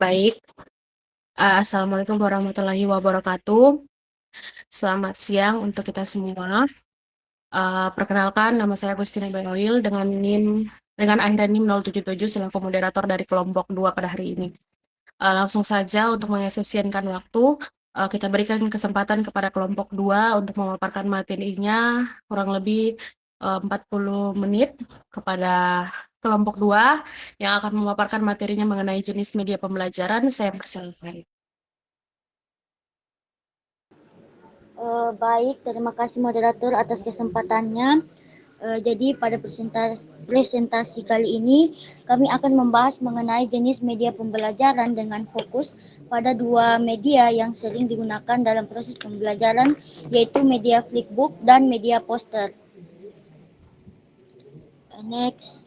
Baik. Assalamualaikum warahmatullahi wabarakatuh. Selamat siang untuk kita semua. Perkenalkan, nama saya Agustina Benoil dengan akhir NIM 077 selaku moderator dari kelompok 2 pada hari ini. Langsung saja untuk mengefisienkan waktu, kita berikan kesempatan kepada kelompok 2 untuk memaparkan materinya kurang lebih 40 menit kepada kelompok 2 yang akan memaparkan materinya mengenai jenis media pembelajaran. Saya persilakan. Baik, terima kasih moderator atas kesempatannya. Jadi pada presentasi kali ini kami akan membahas mengenai jenis media pembelajaran dengan fokus pada dua media yang sering digunakan dalam proses pembelajaran, yaitu media flipbook dan media poster. Next.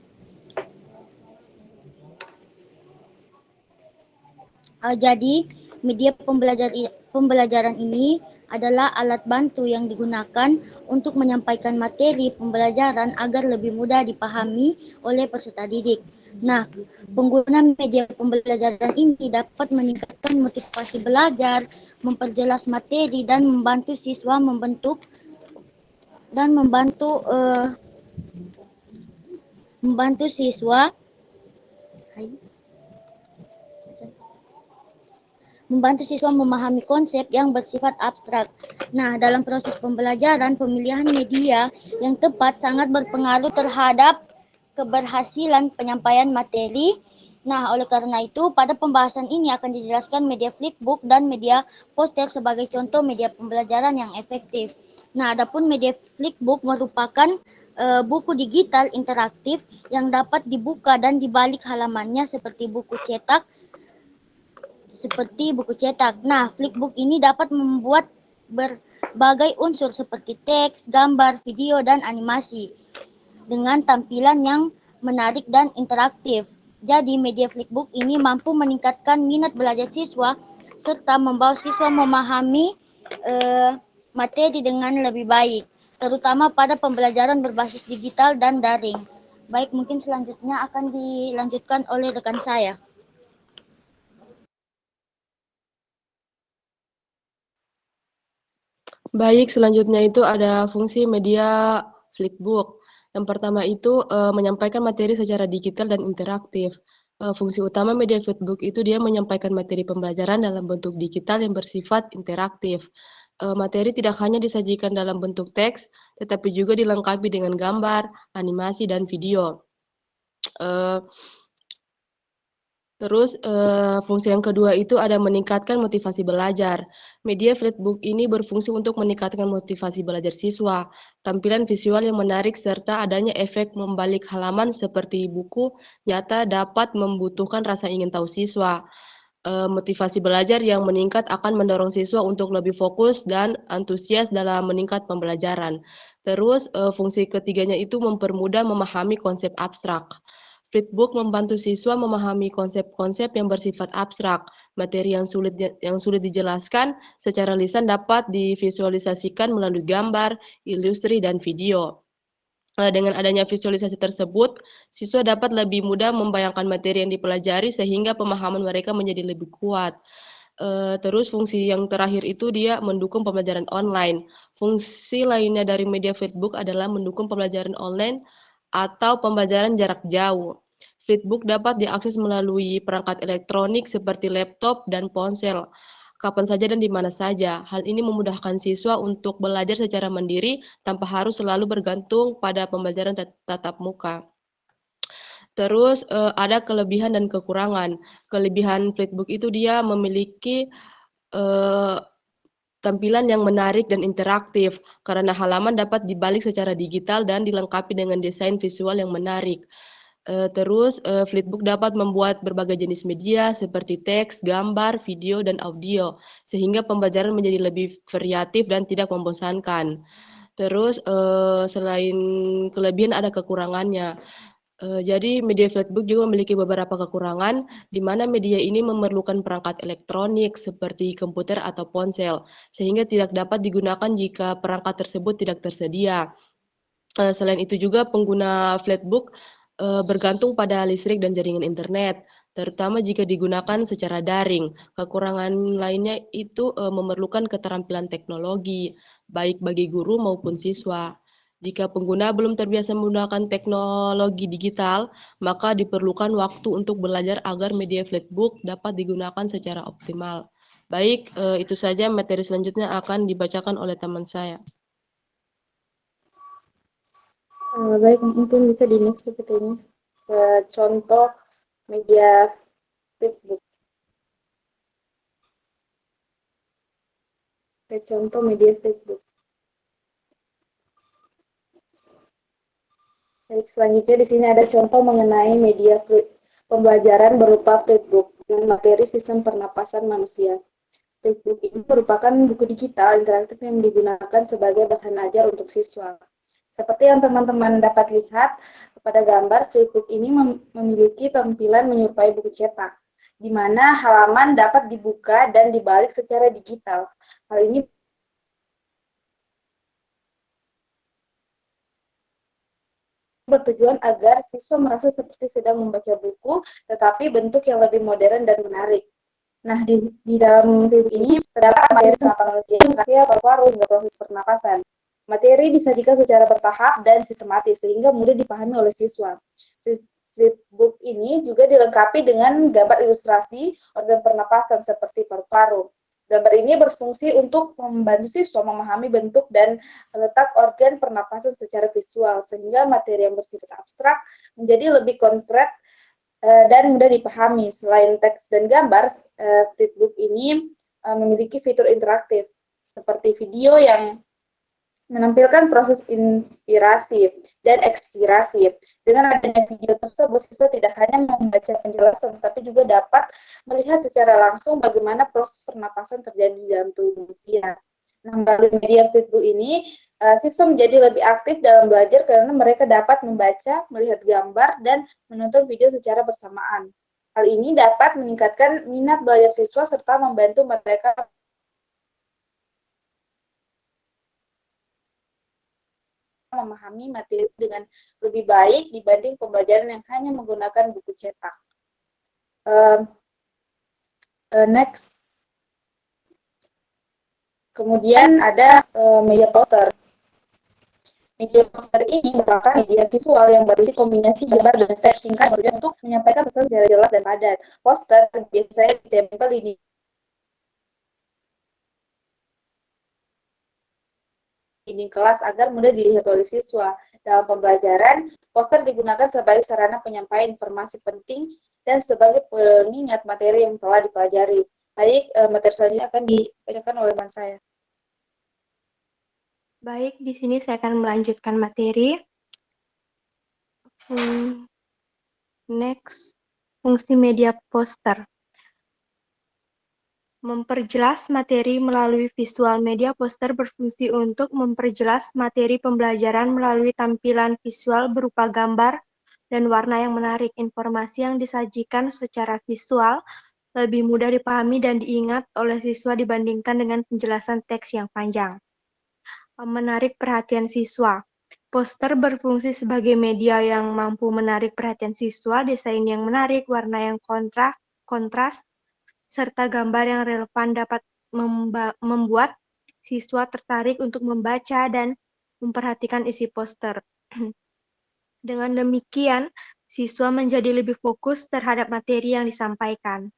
Jadi media pembelajaran ini adalah alat bantu yang digunakan untuk menyampaikan materi pembelajaran agar lebih mudah dipahami oleh peserta didik. Nah, pengguna media pembelajaran ini dapat meningkatkan motivasi belajar, memperjelas materi, dan membantu siswa membentuk dan membantu siswa memahami konsep yang bersifat abstrak. Nah, dalam proses pembelajaran, pemilihan media yang tepat sangat berpengaruh terhadap keberhasilan penyampaian materi. Nah, oleh karena itu, pada pembahasan ini akan dijelaskan media flipbook dan media poster sebagai contoh media pembelajaran yang efektif. Nah, adapun media flipbook merupakan buku digital interaktif yang dapat dibuka dan dibalik halamannya seperti buku cetak. Nah, flipbook ini dapat membuat berbagai unsur seperti teks, gambar, video, dan animasi dengan tampilan yang menarik dan interaktif. Jadi, media flipbook ini mampu meningkatkan minat belajar siswa serta membawa siswa memahami materi dengan lebih baik, terutama pada pembelajaran berbasis digital dan daring. Baik, mungkin selanjutnya akan dilanjutkan oleh rekan saya. Baik, selanjutnya itu ada fungsi media flipbook. Yang pertama itu menyampaikan materi secara digital dan interaktif. Fungsi utama media flipbook itu dia menyampaikan materi pembelajaran dalam bentuk digital yang bersifat interaktif. Materi tidak hanya disajikan dalam bentuk teks, tetapi juga dilengkapi dengan gambar, animasi, dan video. Terus fungsi yang kedua itu ada meningkatkan motivasi belajar. Media flipbook ini berfungsi untuk meningkatkan motivasi belajar siswa. Tampilan visual yang menarik serta adanya efek membalik halaman seperti buku nyata dapat membutuhkan rasa ingin tahu siswa. Motivasi belajar yang meningkat akan mendorong siswa untuk lebih fokus dan antusias dalam meningkat pembelajaran. Terus fungsi ketiganya itu mempermudah memahami konsep abstrak. Flipbook membantu siswa memahami konsep-konsep yang bersifat abstrak. Materi yang sulit dijelaskan secara lisan dapat divisualisasikan melalui gambar, ilustri, dan video. Dengan adanya visualisasi tersebut, siswa dapat lebih mudah membayangkan materi yang dipelajari sehingga pemahaman mereka menjadi lebih kuat. Terus fungsi yang terakhir itu dia mendukung pembelajaran online. Fungsi lainnya dari media flipbook adalah mendukung pembelajaran online atau pembelajaran jarak jauh. Flipbook dapat diakses melalui perangkat elektronik seperti laptop dan ponsel, kapan saja dan di mana saja. Hal ini memudahkan siswa untuk belajar secara mandiri tanpa harus selalu bergantung pada pembelajaran tatap muka. Terus ada kelebihan dan kekurangan. Kelebihan flipbook itu dia memiliki tampilan yang menarik dan interaktif karena halaman dapat dibalik secara digital dan dilengkapi dengan desain visual yang menarik. Terus flipbook dapat membuat berbagai jenis media seperti teks, gambar, video, dan audio sehingga pembelajaran menjadi lebih variatif dan tidak membosankan. Terus selain kelebihan ada kekurangannya. Jadi media flipbook juga memiliki beberapa kekurangan, di mana media ini memerlukan perangkat elektronik seperti komputer atau ponsel, sehingga tidak dapat digunakan jika perangkat tersebut tidak tersedia. Selain itu juga pengguna flipbook bergantung pada listrik dan jaringan internet. terutama jika digunakan secara daring. Kekurangan lainnya itu memerlukan keterampilan teknologi, baik bagi guru maupun siswa. Jika pengguna belum terbiasa menggunakan teknologi digital, maka diperlukan waktu untuk belajar agar media Flipbook dapat digunakan secara optimal. Baik, itu saja materi selanjutnya akan dibacakan oleh teman saya. Baik, mungkin bisa di next PPT-nya ke contoh media Flipbook. Ke contoh media Flipbook. Baik, selanjutnya di sini ada contoh mengenai media pembelajaran berupa Flipbook dengan materi sistem pernapasan manusia. Flipbook ini merupakan buku digital interaktif yang digunakan sebagai bahan ajar untuk siswa. Seperti yang teman-teman dapat lihat pada gambar, Flipbook ini memiliki tampilan menyerupai buku cetak, di mana halaman dapat dibuka dan dibalik secara digital. Hal ini bertujuan agar siswa merasa seperti sedang membaca buku, tetapi bentuk yang lebih modern dan menarik. Nah, di dalam film ini terdapat materi teknologi terakhir paru-paru hingga proses pernapasan. Materi disajikan secara bertahap dan sistematis sehingga mudah dipahami oleh siswa. Flipbook ini juga dilengkapi dengan gambar ilustrasi organ pernapasan seperti paru-paru. Gambar ini berfungsi untuk membantu siswa memahami bentuk dan letak organ pernapasan secara visual, sehingga materi yang bersifat abstrak menjadi lebih konkret dan mudah dipahami. Selain teks dan gambar, Flipbook ini memiliki fitur interaktif seperti video yang menampilkan proses inspirasi dan ekspirasi. Dengan adanya video tersebut, siswa tidak hanya membaca penjelasan, tetapi juga dapat melihat secara langsung bagaimana proses pernapasan terjadi di dalam tubuh manusia. Nah, melalui media Flipbook ini, siswa menjadi lebih aktif dalam belajar karena mereka dapat membaca, melihat gambar, dan menonton video secara bersamaan. Hal ini dapat meningkatkan minat belajar siswa serta membantu mereka memahami materi dengan lebih baik dibanding pembelajaran yang hanya menggunakan buku cetak. Next. Kemudian ada media poster. Media poster ini merupakan media visual yang berisi kombinasi gambar dan teks singkat bertujuan untuk menyampaikan pesan secara jelas dan padat. Poster biasanya ditempel di dinding kelas agar mudah dilihat oleh siswa. Dalam pembelajaran, poster digunakan sebagai sarana penyampaian informasi penting dan sebagai pengingat materi yang telah dipelajari. Baik, materi selanjutnya akan dibacakan oleh teman saya. Baik, di sini saya akan melanjutkan materi. Next, fungsi media poster. Memperjelas materi melalui visual. Media poster berfungsi untuk memperjelas materi pembelajaran melalui tampilan visual berupa gambar dan warna yang menarik. Informasi yang disajikan secara visual lebih mudah dipahami dan diingat oleh siswa dibandingkan dengan penjelasan teks yang panjang. Menarik perhatian siswa. Poster berfungsi sebagai media yang mampu menarik perhatian siswa. Desain yang menarik, warna yang kontras, serta gambar yang relevan dapat membuat siswa tertarik untuk membaca dan memperhatikan isi poster. Dengan demikian, siswa menjadi lebih fokus terhadap materi yang disampaikan.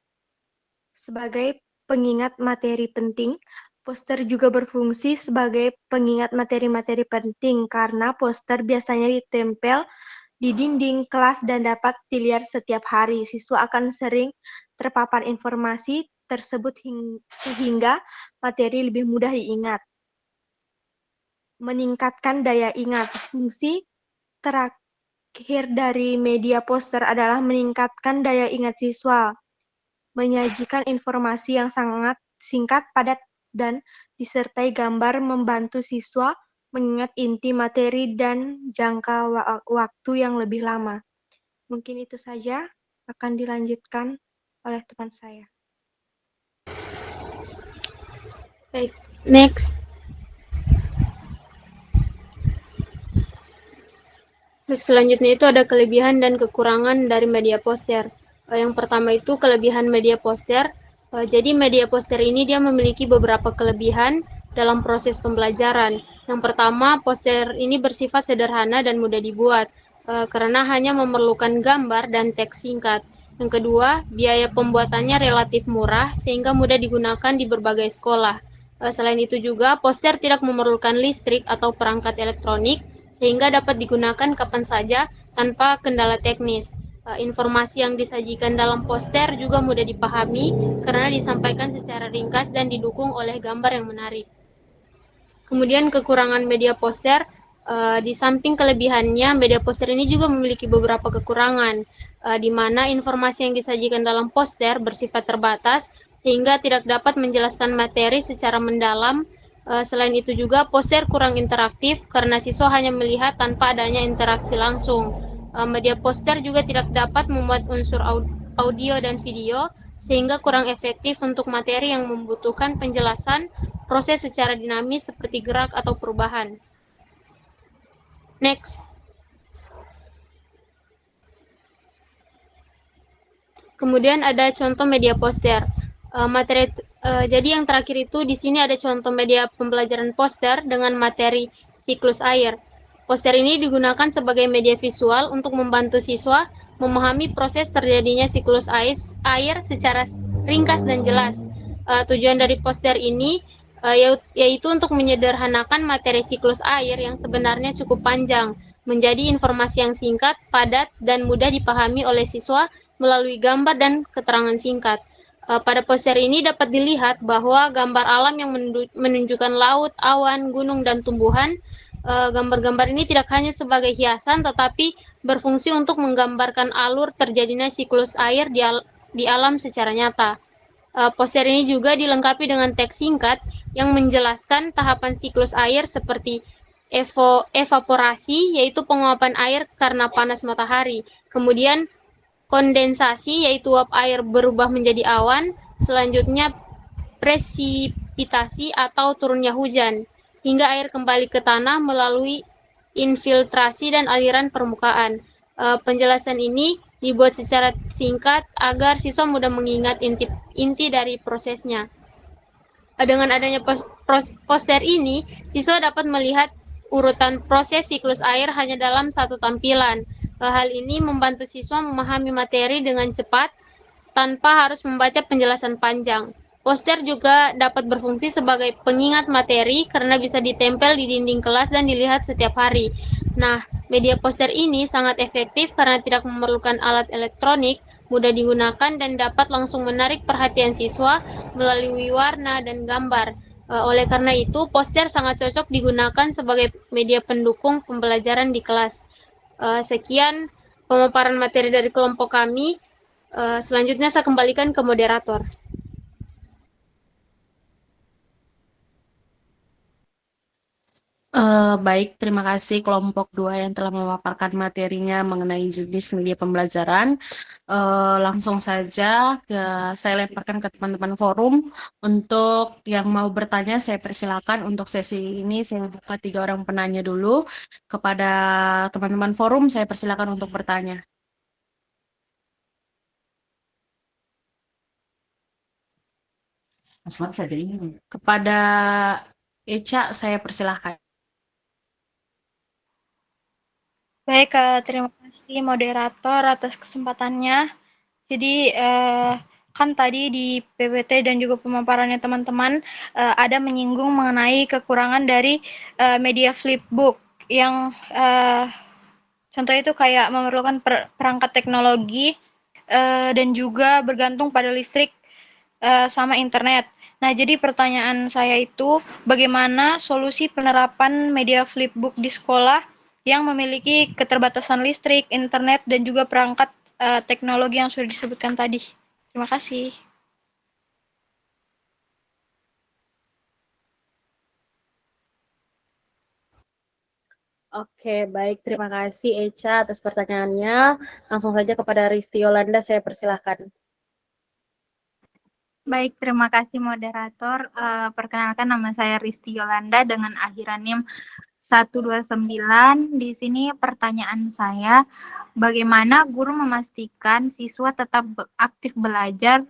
Sebagai pengingat materi penting, poster juga berfungsi sebagai pengingat materi-materi penting karena poster biasanya ditempel di dinding kelas dan dapat dilihat setiap hari. Siswa akan sering terpapar informasi tersebut sehingga materi lebih mudah diingat. Meningkatkan daya ingat. Fungsi terakhir dari media poster adalah meningkatkan daya ingat siswa. Menyajikan informasi yang sangat singkat, padat, dan disertai gambar membantu siswa mengingat inti materi dan jangka waktu yang lebih lama. Mungkin itu saja, akan dilanjutkan oleh teman saya. Baik, next. Baik, selanjutnya itu ada kelebihan dan kekurangan dari media poster. Yang pertama itu kelebihan media poster. Jadi media poster ini dia memiliki beberapa kelebihan dalam proses pembelajaran. Yang pertama, poster ini bersifat sederhana dan mudah dibuat karena hanya memerlukan gambar dan teks singkat. Yang kedua, biaya pembuatannya relatif murah sehingga mudah digunakan di berbagai sekolah. Selain itu juga, poster tidak memerlukan listrik atau perangkat elektronik sehingga dapat digunakan kapan saja tanpa kendala teknis. Informasi yang disajikan dalam poster juga mudah dipahami karena disampaikan secara ringkas dan didukung oleh gambar yang menarik. Kemudian kekurangan media poster, di samping kelebihannya, media poster ini juga memiliki beberapa kekurangan, di mana informasi yang disajikan dalam poster bersifat terbatas sehingga tidak dapat menjelaskan materi secara mendalam. Selain itu juga poster kurang interaktif karena siswa hanya melihat tanpa adanya interaksi langsung. Media poster juga tidak dapat memuat unsur audio dan video sehingga kurang efektif untuk materi yang membutuhkan penjelasan proses secara dinamis seperti gerak atau perubahan. Next. Kemudian ada contoh media poster. Jadi yang terakhir itu di sini ada contoh media pembelajaran poster dengan materi siklus air. Poster ini digunakan sebagai media visual untuk membantu siswa memahami proses terjadinya siklus air secara ringkas dan jelas. Tujuan dari poster ini yaitu untuk menyederhanakan materi siklus air yang sebenarnya cukup panjang menjadi informasi yang singkat, padat, dan mudah dipahami oleh siswa melalui gambar dan keterangan singkat. Pada poster ini dapat dilihat bahwa gambar alam yang menunjukkan laut, awan, gunung, dan tumbuhan. Gambar-gambar ini tidak hanya sebagai hiasan, tetapi berfungsi untuk menggambarkan alur terjadinya siklus air di alam secara nyata. Poster ini juga dilengkapi dengan teks singkat yang menjelaskan tahapan siklus air seperti evaporasi, yaitu penguapan air karena panas matahari. Kemudian kondensasi, yaitu uap air berubah menjadi awan. Selanjutnya presipitasi atau turunnya hujan, hingga air kembali ke tanah melalui infiltrasi dan aliran permukaan. Penjelasan ini dibuat secara singkat agar siswa mudah mengingat inti dari prosesnya. Dengan adanya poster ini, siswa dapat melihat urutan proses siklus air hanya dalam satu tampilan. Hal ini membantu siswa memahami materi dengan cepat tanpa harus membaca penjelasan panjang. Poster juga dapat berfungsi sebagai pengingat materi karena bisa ditempel di dinding kelas dan dilihat setiap hari. Nah, media poster ini sangat efektif karena tidak memerlukan alat elektronik, mudah digunakan, dan dapat langsung menarik perhatian siswa melalui warna dan gambar. Oleh karena itu, poster sangat cocok digunakan sebagai media pendukung pembelajaran di kelas. Sekian pemaparan materi dari kelompok kami. Selanjutnya saya kembalikan ke moderator. Baik, terima kasih kelompok 2 yang telah memaparkan materinya mengenai jenis media pembelajaran. Langsung saja saya lemparkan ke teman-teman forum. Untuk yang mau bertanya, saya persilakan. Untuk sesi ini saya buka 3 orang penanya dulu. Kepada teman-teman forum, saya persilakan untuk bertanya. Kepada Eca, saya persilakan. Baik, terima kasih moderator atas kesempatannya. Jadi kan tadi di PPT dan juga pemaparannya teman-teman ada menyinggung mengenai kekurangan dari media flipbook yang contohnya itu kayak memerlukan perangkat teknologi dan juga bergantung pada listrik sama internet. Nah, jadi pertanyaan saya itu bagaimana solusi penerapan media flipbook di sekolah yang memiliki keterbatasan listrik, internet, dan juga perangkat teknologi yang sudah disebutkan tadi. Terima kasih. Oke, baik. Terima kasih Eca atas pertanyaannya. Langsung saja kepada Risti Yolanda, saya persilahkan. Baik, terima kasih moderator. Perkenalkan nama saya Risti Yolanda dengan akhiran NIM 129. Di sini pertanyaan saya, bagaimana guru memastikan siswa tetap aktif belajar,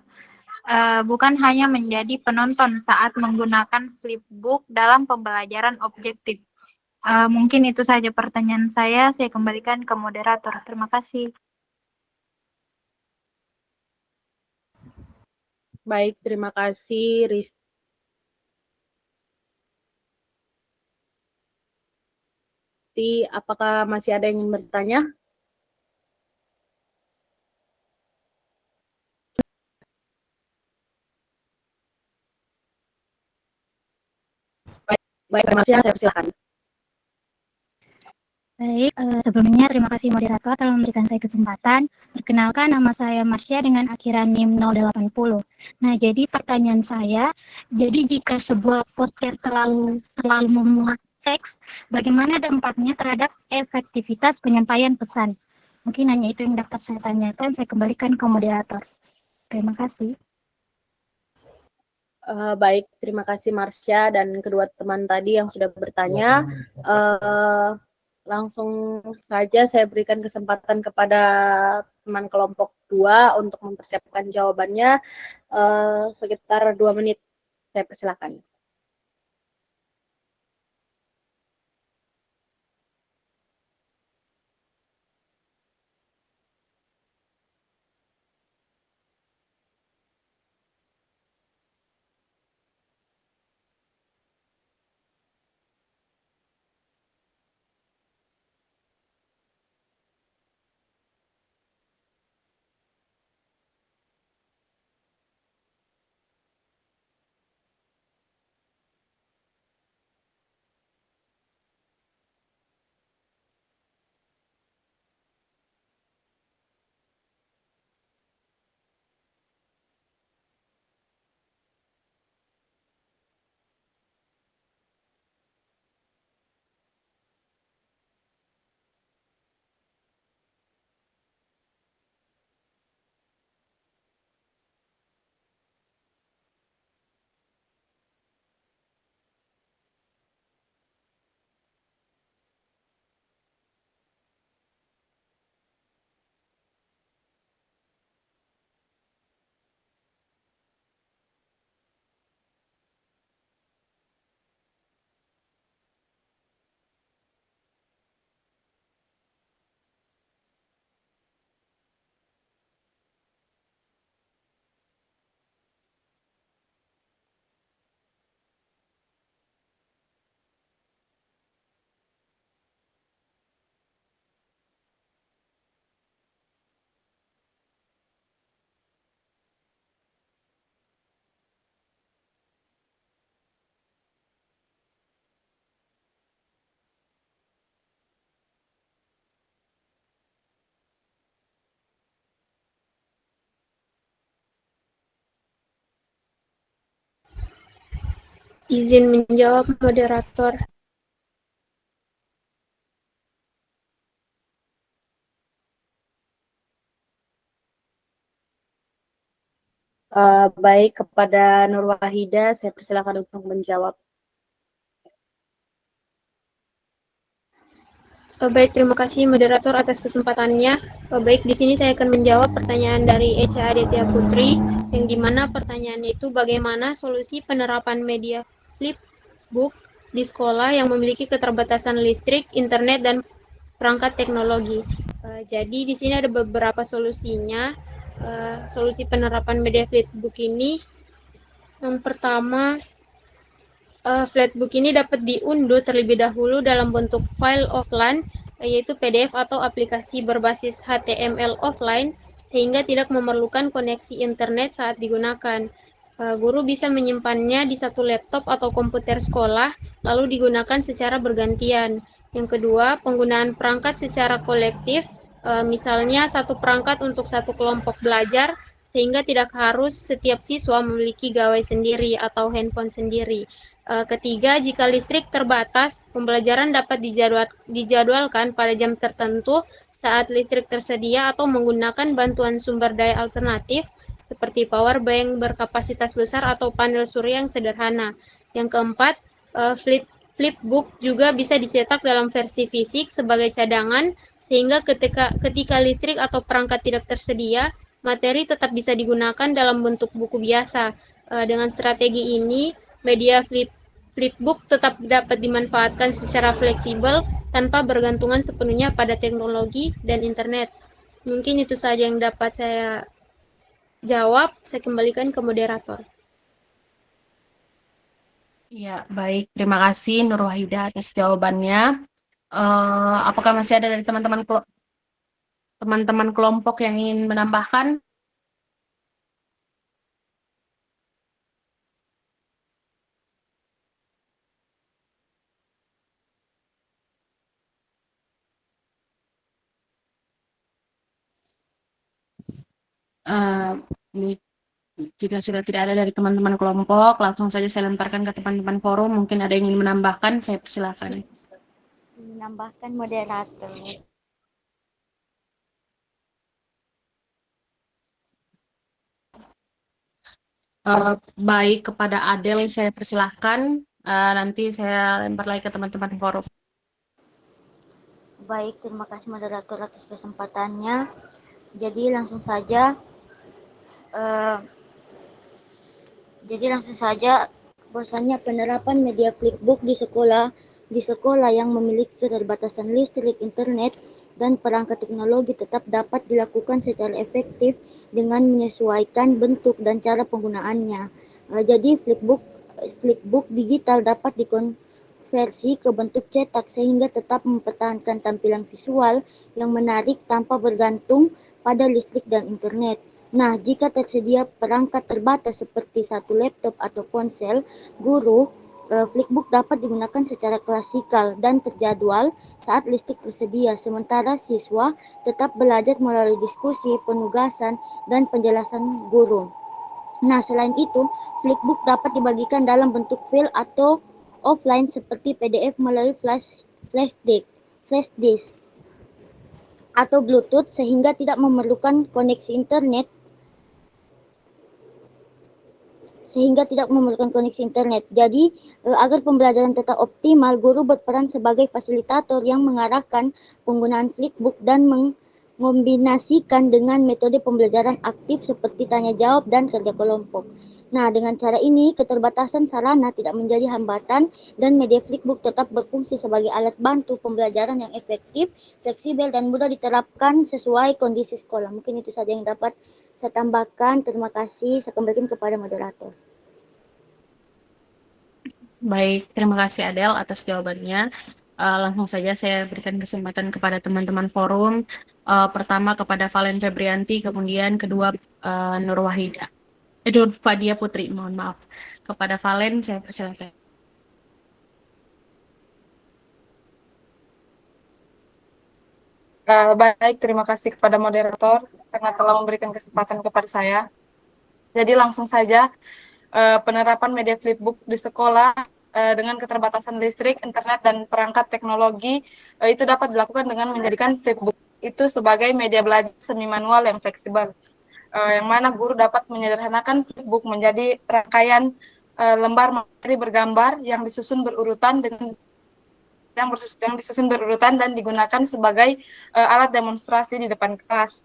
bukan hanya menjadi penonton saat menggunakan flipbook dalam pembelajaran objektif? Mungkin itu saja pertanyaan saya kembalikan ke moderator. Terima kasih. Baik, terima kasih Risti. Apakah masih ada yang ingin bertanya? Baik, terima kasih. Saya persilakan. Baik, sebelumnya terima kasih moderator telah memberikan saya kesempatan. Perkenalkan, nama saya Marsha dengan akhiran NIM 080. Nah, jadi pertanyaan saya, jadi jika sebuah poster terlalu memuat teks, bagaimana dampaknya terhadap efektivitas penyampaian pesan? Mungkin hanya itu yang dapat saya tanyakan, saya kembalikan ke moderator. Terima kasih. Baik, terima kasih Marsha dan kedua teman tadi yang sudah bertanya. Langsung saja saya berikan kesempatan kepada teman kelompok 2 untuk mempersiapkan jawabannya sekitar 2 menit. Saya persilakan. Izin menjawab moderator. Baik, kepada Nur Wahida, saya persilakan untuk menjawab. Baik, terima kasih moderator atas kesempatannya. Baik, di sini saya akan menjawab pertanyaan dari Echa Aditya Putri, yang dimana pertanyaannya itu bagaimana solusi penerapan media flipbook di sekolah yang memiliki keterbatasan listrik, internet, dan perangkat teknologi. Jadi di sini ada beberapa solusinya. Solusi penerapan media flipbook ini, yang pertama, Flatbook ini dapat diunduh terlebih dahulu dalam bentuk file offline, yaitu PDF atau aplikasi berbasis HTML offline, sehingga tidak memerlukan koneksi internet saat digunakan. Guru bisa menyimpannya di satu laptop atau komputer sekolah, lalu digunakan secara bergantian. Yang kedua, penggunaan perangkat secara kolektif, misalnya satu perangkat untuk satu kelompok belajar, sehingga tidak harus setiap siswa memiliki gawai sendiri atau handphone sendiri. Ketiga, jika listrik terbatas, pembelajaran dapat dijadwalkan pada jam tertentu saat listrik tersedia atau menggunakan bantuan sumber daya alternatif seperti power bank berkapasitas besar atau panel surya yang sederhana. Yang keempat, Flipbook juga bisa dicetak dalam versi fisik sebagai cadangan, sehingga ketika listrik atau perangkat tidak tersedia, materi tetap bisa digunakan dalam bentuk buku biasa. Dengan strategi ini, media Flipbook tetap dapat dimanfaatkan secara fleksibel tanpa bergantungan sepenuhnya pada teknologi dan internet. Mungkin itu saja yang dapat saya jawab. Saya kembalikan ke moderator. Ya, baik. Terima kasih Nur Wahida atas jawabannya. Apakah masih ada dari teman-teman kelompok yang ingin menambahkan? Eh, Jika sudah tidak ada dari teman-teman kelompok, langsung saja saya lemparkan ke teman-teman forum. Mungkin ada yang ingin menambahkan, saya persilakan. Menambahkan moderator. Baik, kepada Adel saya persilahkan. Nanti saya lempar lagi ke teman-teman forum. Baik, terima kasih moderator atas kesempatannya. Jadi langsung saja bahwasanya penerapan media Flipbook di sekolah yang memiliki keterbatasan listrik, internet, dan perangkat teknologi tetap dapat dilakukan secara efektif dengan menyesuaikan bentuk dan cara penggunaannya. Jadi Flipbook digital dapat dikonversi ke bentuk cetak sehingga tetap mempertahankan tampilan visual yang menarik tanpa bergantung pada listrik dan internet. Nah, jika tersedia perangkat terbatas seperti satu laptop atau ponsel, guru Flipbook dapat digunakan secara klasikal dan terjadwal saat listrik tersedia, sementara siswa tetap belajar melalui diskusi, penugasan, dan penjelasan guru. Nah, selain itu, Flipbook dapat dibagikan dalam bentuk file atau offline seperti PDF melalui flash disk atau Bluetooth sehingga tidak memerlukan koneksi internet Jadi, agar pembelajaran tetap optimal, guru berperan sebagai fasilitator yang mengarahkan penggunaan Flipbook dan mengombinasikan dengan metode pembelajaran aktif seperti tanya jawab dan kerja kelompok. Nah, dengan cara ini, keterbatasan sarana tidak menjadi hambatan dan media Flipbook tetap berfungsi sebagai alat bantu pembelajaran yang efektif, fleksibel, dan mudah diterapkan sesuai kondisi sekolah. Mungkin itu saja yang dapat saya tambahkan. Terima kasih. Saya kembalikan kepada moderator. Baik, terima kasih Adel atas jawabannya. Langsung saja saya berikan kesempatan kepada teman-teman forum. Pertama kepada Valen Febrianti, kemudian kedua Nur Wahida. Nur Fadia Putri, mohon maaf. Kepada Valen, saya persilakan. Baik, terima kasih kepada moderator karena telah memberikan kesempatan kepada saya. Jadi langsung saja, penerapan media Flipbook di sekolah dengan keterbatasan listrik, internet, dan perangkat teknologi itu dapat dilakukan dengan menjadikan Flipbook itu sebagai media belajar semi manual yang fleksibel, yang mana guru dapat menyederhanakan Flipbook menjadi rangkaian lembar materi bergambar yang disusun berurutan dan digunakan sebagai alat demonstrasi di depan kelas.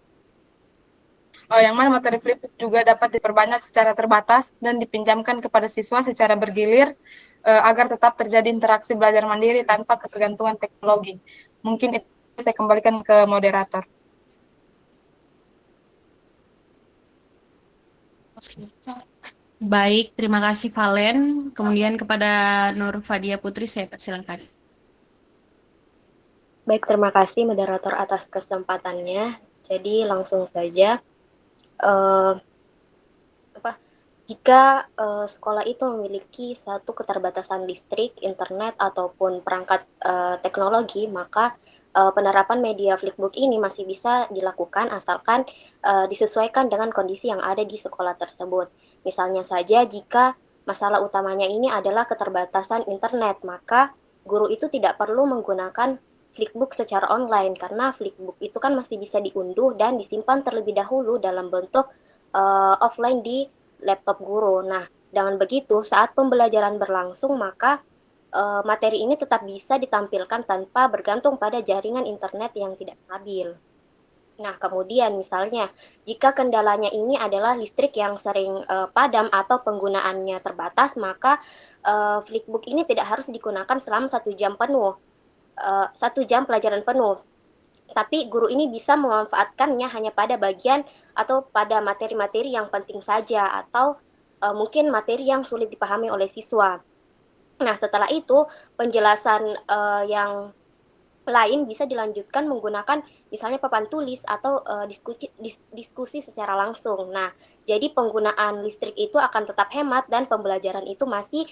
Yang mana materi Flipbook juga dapat diperbanyak secara terbatas dan dipinjamkan kepada siswa secara bergilir agar tetap terjadi interaksi belajar mandiri tanpa ketergantungan teknologi. Mungkin itu saya kembalikan ke moderator. Baik, terima kasih Valen. Kemudian kepada Nur Fadia Putri, saya persilakan. Baik, terima kasih moderator atas kesempatannya. Jadi langsung saja, jika sekolah itu memiliki satu keterbatasan listrik, internet, ataupun perangkat teknologi, maka penerapan media Flipbook ini masih bisa dilakukan asalkan disesuaikan dengan kondisi yang ada di sekolah tersebut. Misalnya saja jika masalah utamanya ini adalah keterbatasan internet, maka guru itu tidak perlu menggunakan Flipbook secara online karena Flipbook itu kan masih bisa diunduh dan disimpan terlebih dahulu dalam bentuk offline di laptop guru. Nah, dengan begitu saat pembelajaran berlangsung maka materi ini tetap bisa ditampilkan tanpa bergantung pada jaringan internet yang tidak stabil. Nah, kemudian misalnya, jika kendalanya ini adalah listrik yang sering padam atau penggunaannya terbatas, maka Flipbook ini tidak harus digunakan selama 1 jam penuh, 1 jam pelajaran penuh. Tapi guru ini bisa memanfaatkannya hanya pada bagian atau pada materi-materi yang penting saja, atau mungkin materi yang sulit dipahami oleh siswa. Nah, setelah itu penjelasan yang lain bisa dilanjutkan menggunakan misalnya papan tulis atau diskusi secara langsung. Nah, jadi penggunaan listrik itu akan tetap hemat dan pembelajaran itu masih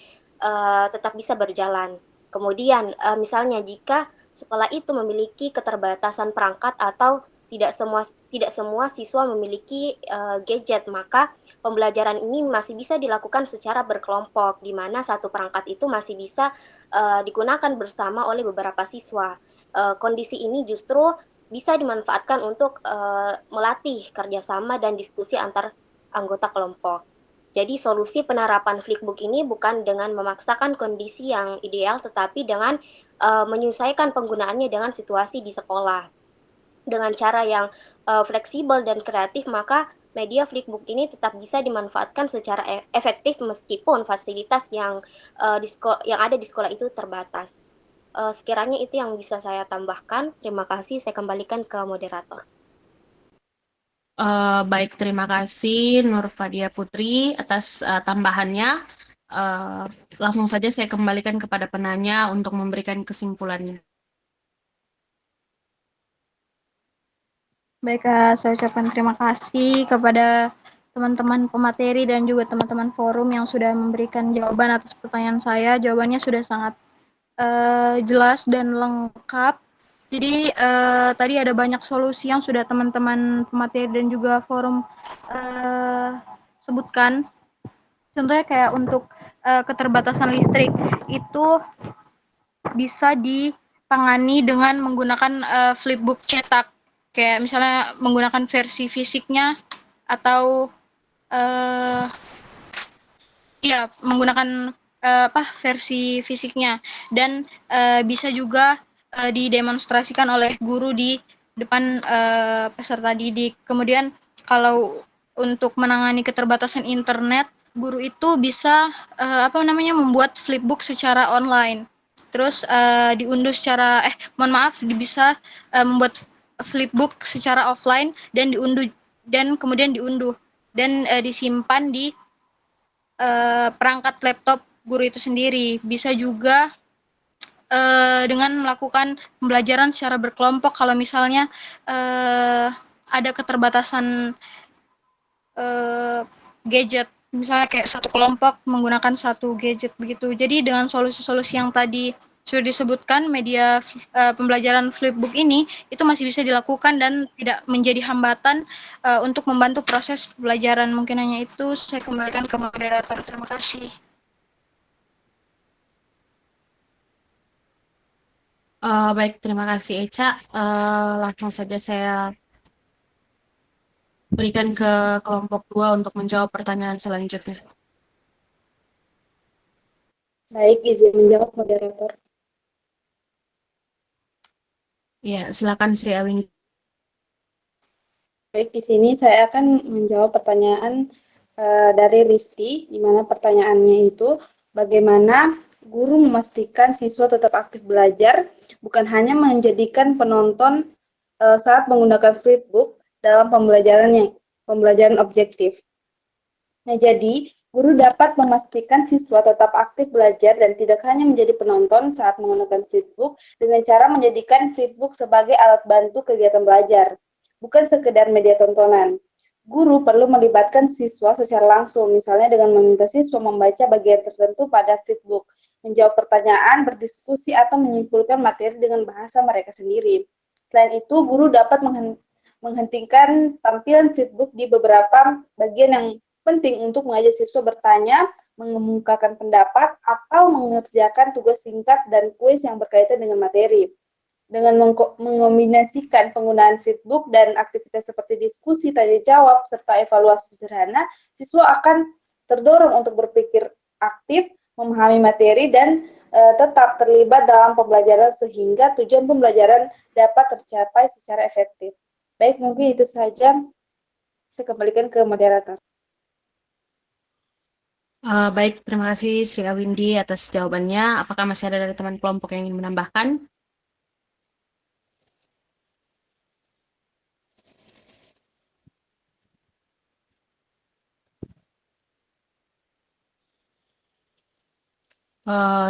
tetap bisa berjalan. Kemudian, misalnya jika sekolah itu memiliki keterbatasan perangkat atau tidak semua siswa memiliki gadget, maka pembelajaran ini masih bisa dilakukan secara berkelompok, di mana satu perangkat itu masih bisa digunakan bersama oleh beberapa siswa. Kondisi ini justru bisa dimanfaatkan untuk melatih kerjasama dan diskusi antar anggota kelompok. Jadi solusi penerapan Flipbook ini bukan dengan memaksakan kondisi yang ideal, tetapi dengan menyesuaikan penggunaannya dengan situasi di sekolah. Dengan cara yang fleksibel dan kreatif, maka media Flipbook ini tetap bisa dimanfaatkan secara efektif meskipun fasilitas yang ada di sekolah itu terbatas. Sekiranya itu yang bisa saya tambahkan. Terima kasih, saya kembalikan ke moderator. Baik, terima kasih Nur Fadia Putri atas tambahannya. Langsung saja saya kembalikan kepada penanya untuk memberikan kesimpulannya. Baik, saya ucapkan terima kasih kepada teman-teman pemateri dan juga teman-teman forum yang sudah memberikan jawaban atas pertanyaan saya. Jawabannya sudah sangat jelas dan lengkap. Jadi tadi ada banyak solusi yang sudah teman-teman pemateri dan juga forum sebutkan. Contohnya kayak untuk keterbatasan listrik itu bisa ditangani dengan menggunakan Flipbook cetak. Kayak misalnya menggunakan versi fisiknya atau menggunakan versi fisiknya, dan bisa juga didemonstrasikan oleh guru di depan peserta didik. Kemudian kalau untuk menangani keterbatasan internet, guru itu bisa membuat Flipbook secara online. Terus diunduh secara bisa membuat Flipbook secara offline dan kemudian diunduh dan disimpan di perangkat laptop guru itu sendiri. Bisa juga dengan melakukan pembelajaran secara berkelompok kalau misalnya ada keterbatasan gadget, misalnya kayak satu kelompok menggunakan satu gadget begitu. Jadi dengan solusi-solusi yang tadi sudah disebutkan, media pembelajaran Flipbook ini itu masih bisa dilakukan dan tidak menjadi hambatan untuk membantu proses pembelajaran. Mungkin hanya itu, saya kembalikan ke moderator. Terima kasih. Baik, terima kasih Eca. Langsung saja saya berikan ke kelompok 2 untuk menjawab pertanyaan selanjutnya. Baik, izin menjawab moderator. Ya, silakan Sri Awing. Baik, di sini saya akan menjawab pertanyaan dari Risti, di mana pertanyaannya itu bagaimana guru memastikan siswa tetap aktif belajar, bukan hanya menjadikan penonton saat menggunakan Flipbook dalam pembelajaran objektif. Nah, jadi guru dapat memastikan siswa tetap aktif belajar dan tidak hanya menjadi penonton saat menggunakan Flipbook dengan cara menjadikan Flipbook sebagai alat bantu kegiatan belajar, bukan sekedar media tontonan. Guru perlu melibatkan siswa secara langsung, misalnya dengan meminta siswa membaca bagian tertentu pada Flipbook, menjawab pertanyaan, berdiskusi, atau menyimpulkan materi dengan bahasa mereka sendiri. Selain itu, guru dapat menghentikan tampilan Flipbook di beberapa bagian yang penting untuk mengajak siswa bertanya, mengemukakan pendapat, atau mengerjakan tugas singkat dan kuis yang berkaitan dengan materi. Dengan mengombinasikan penggunaan Flipbook dan aktivitas seperti diskusi, tanya jawab, serta evaluasi sederhana, siswa akan terdorong untuk berpikir aktif, memahami materi, dan tetap terlibat dalam pembelajaran sehingga tujuan pembelajaran dapat tercapai secara efektif. Baik, mungkin itu saja. Saya kembalikan ke moderator. Baik, terima kasih Sri Awindi atas jawabannya. Apakah masih ada dari teman kelompok yang ingin menambahkan?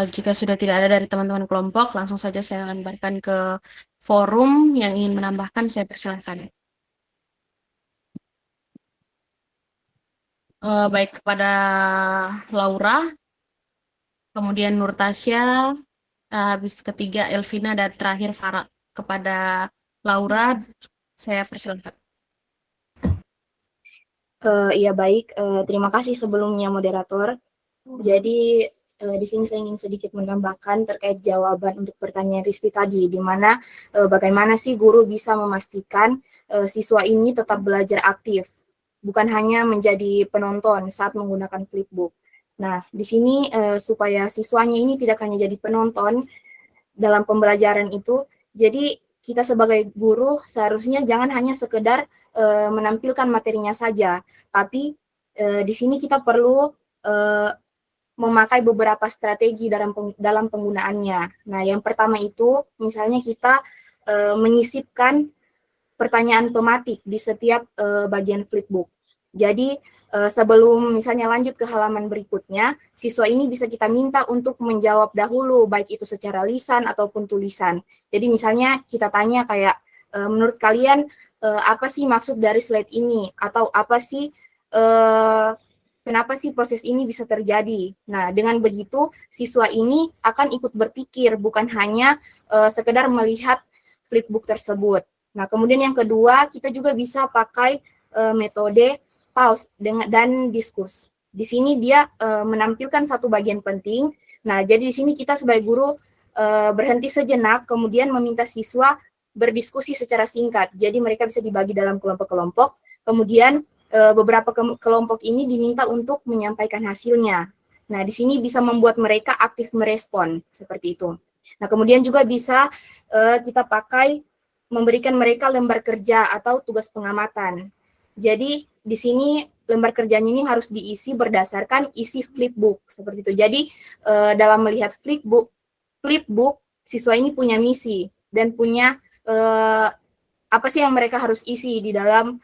Jika sudah tidak ada dari teman-teman kelompok, langsung saja saya lemparkan ke forum yang ingin menambahkan, saya persilahkan. Baik kepada Laura, kemudian Nur Tasya, habis ketiga Elvina, dan terakhir Farah. Kepada Laura, saya persilahkan. Iya baik, terima kasih sebelumnya moderator. Jadi di sini saya ingin sedikit menambahkan terkait jawaban untuk pertanyaan Risti tadi, di mana bagaimana sih guru bisa memastikan siswa ini tetap belajar aktif, bukan hanya menjadi penonton saat menggunakan flipbook. Nah, di sini supaya siswanya ini tidak hanya jadi penonton dalam pembelajaran itu, jadi kita sebagai guru seharusnya jangan hanya sekedar menampilkan materinya saja, tapi di sini kita perlu memakai beberapa strategi dalam penggunaannya. Nah, yang pertama itu misalnya kita menyisipkan pertanyaan pematik di setiap bagian flipbook. Jadi sebelum misalnya lanjut ke halaman berikutnya, siswa ini bisa kita minta untuk menjawab dahulu, baik itu secara lisan ataupun tulisan. Jadi misalnya kita tanya kayak, menurut kalian apa sih maksud dari slide ini? Atau apa sih kenapa sih proses ini bisa terjadi? Nah, dengan begitu siswa ini akan ikut berpikir, bukan hanya sekedar melihat flipbook tersebut. Nah, kemudian yang kedua, kita juga bisa pakai metode pause dan diskus. Di sini dia menampilkan satu bagian penting. Nah, jadi di sini kita sebagai guru berhenti sejenak, kemudian meminta siswa berdiskusi secara singkat. Jadi mereka bisa dibagi dalam kelompok-kelompok, kemudian beberapa kelompok ini diminta untuk menyampaikan hasilnya. Nah, di sini bisa membuat mereka aktif merespon, seperti itu. Nah, kemudian juga bisa kita pakai memberikan mereka lembar kerja atau tugas pengamatan. Jadi, di sini lembar kerjanya ini harus diisi berdasarkan isi flipbook, seperti itu. Jadi, dalam melihat flipbook, siswa ini punya misi dan punya apa sih yang mereka harus isi di dalam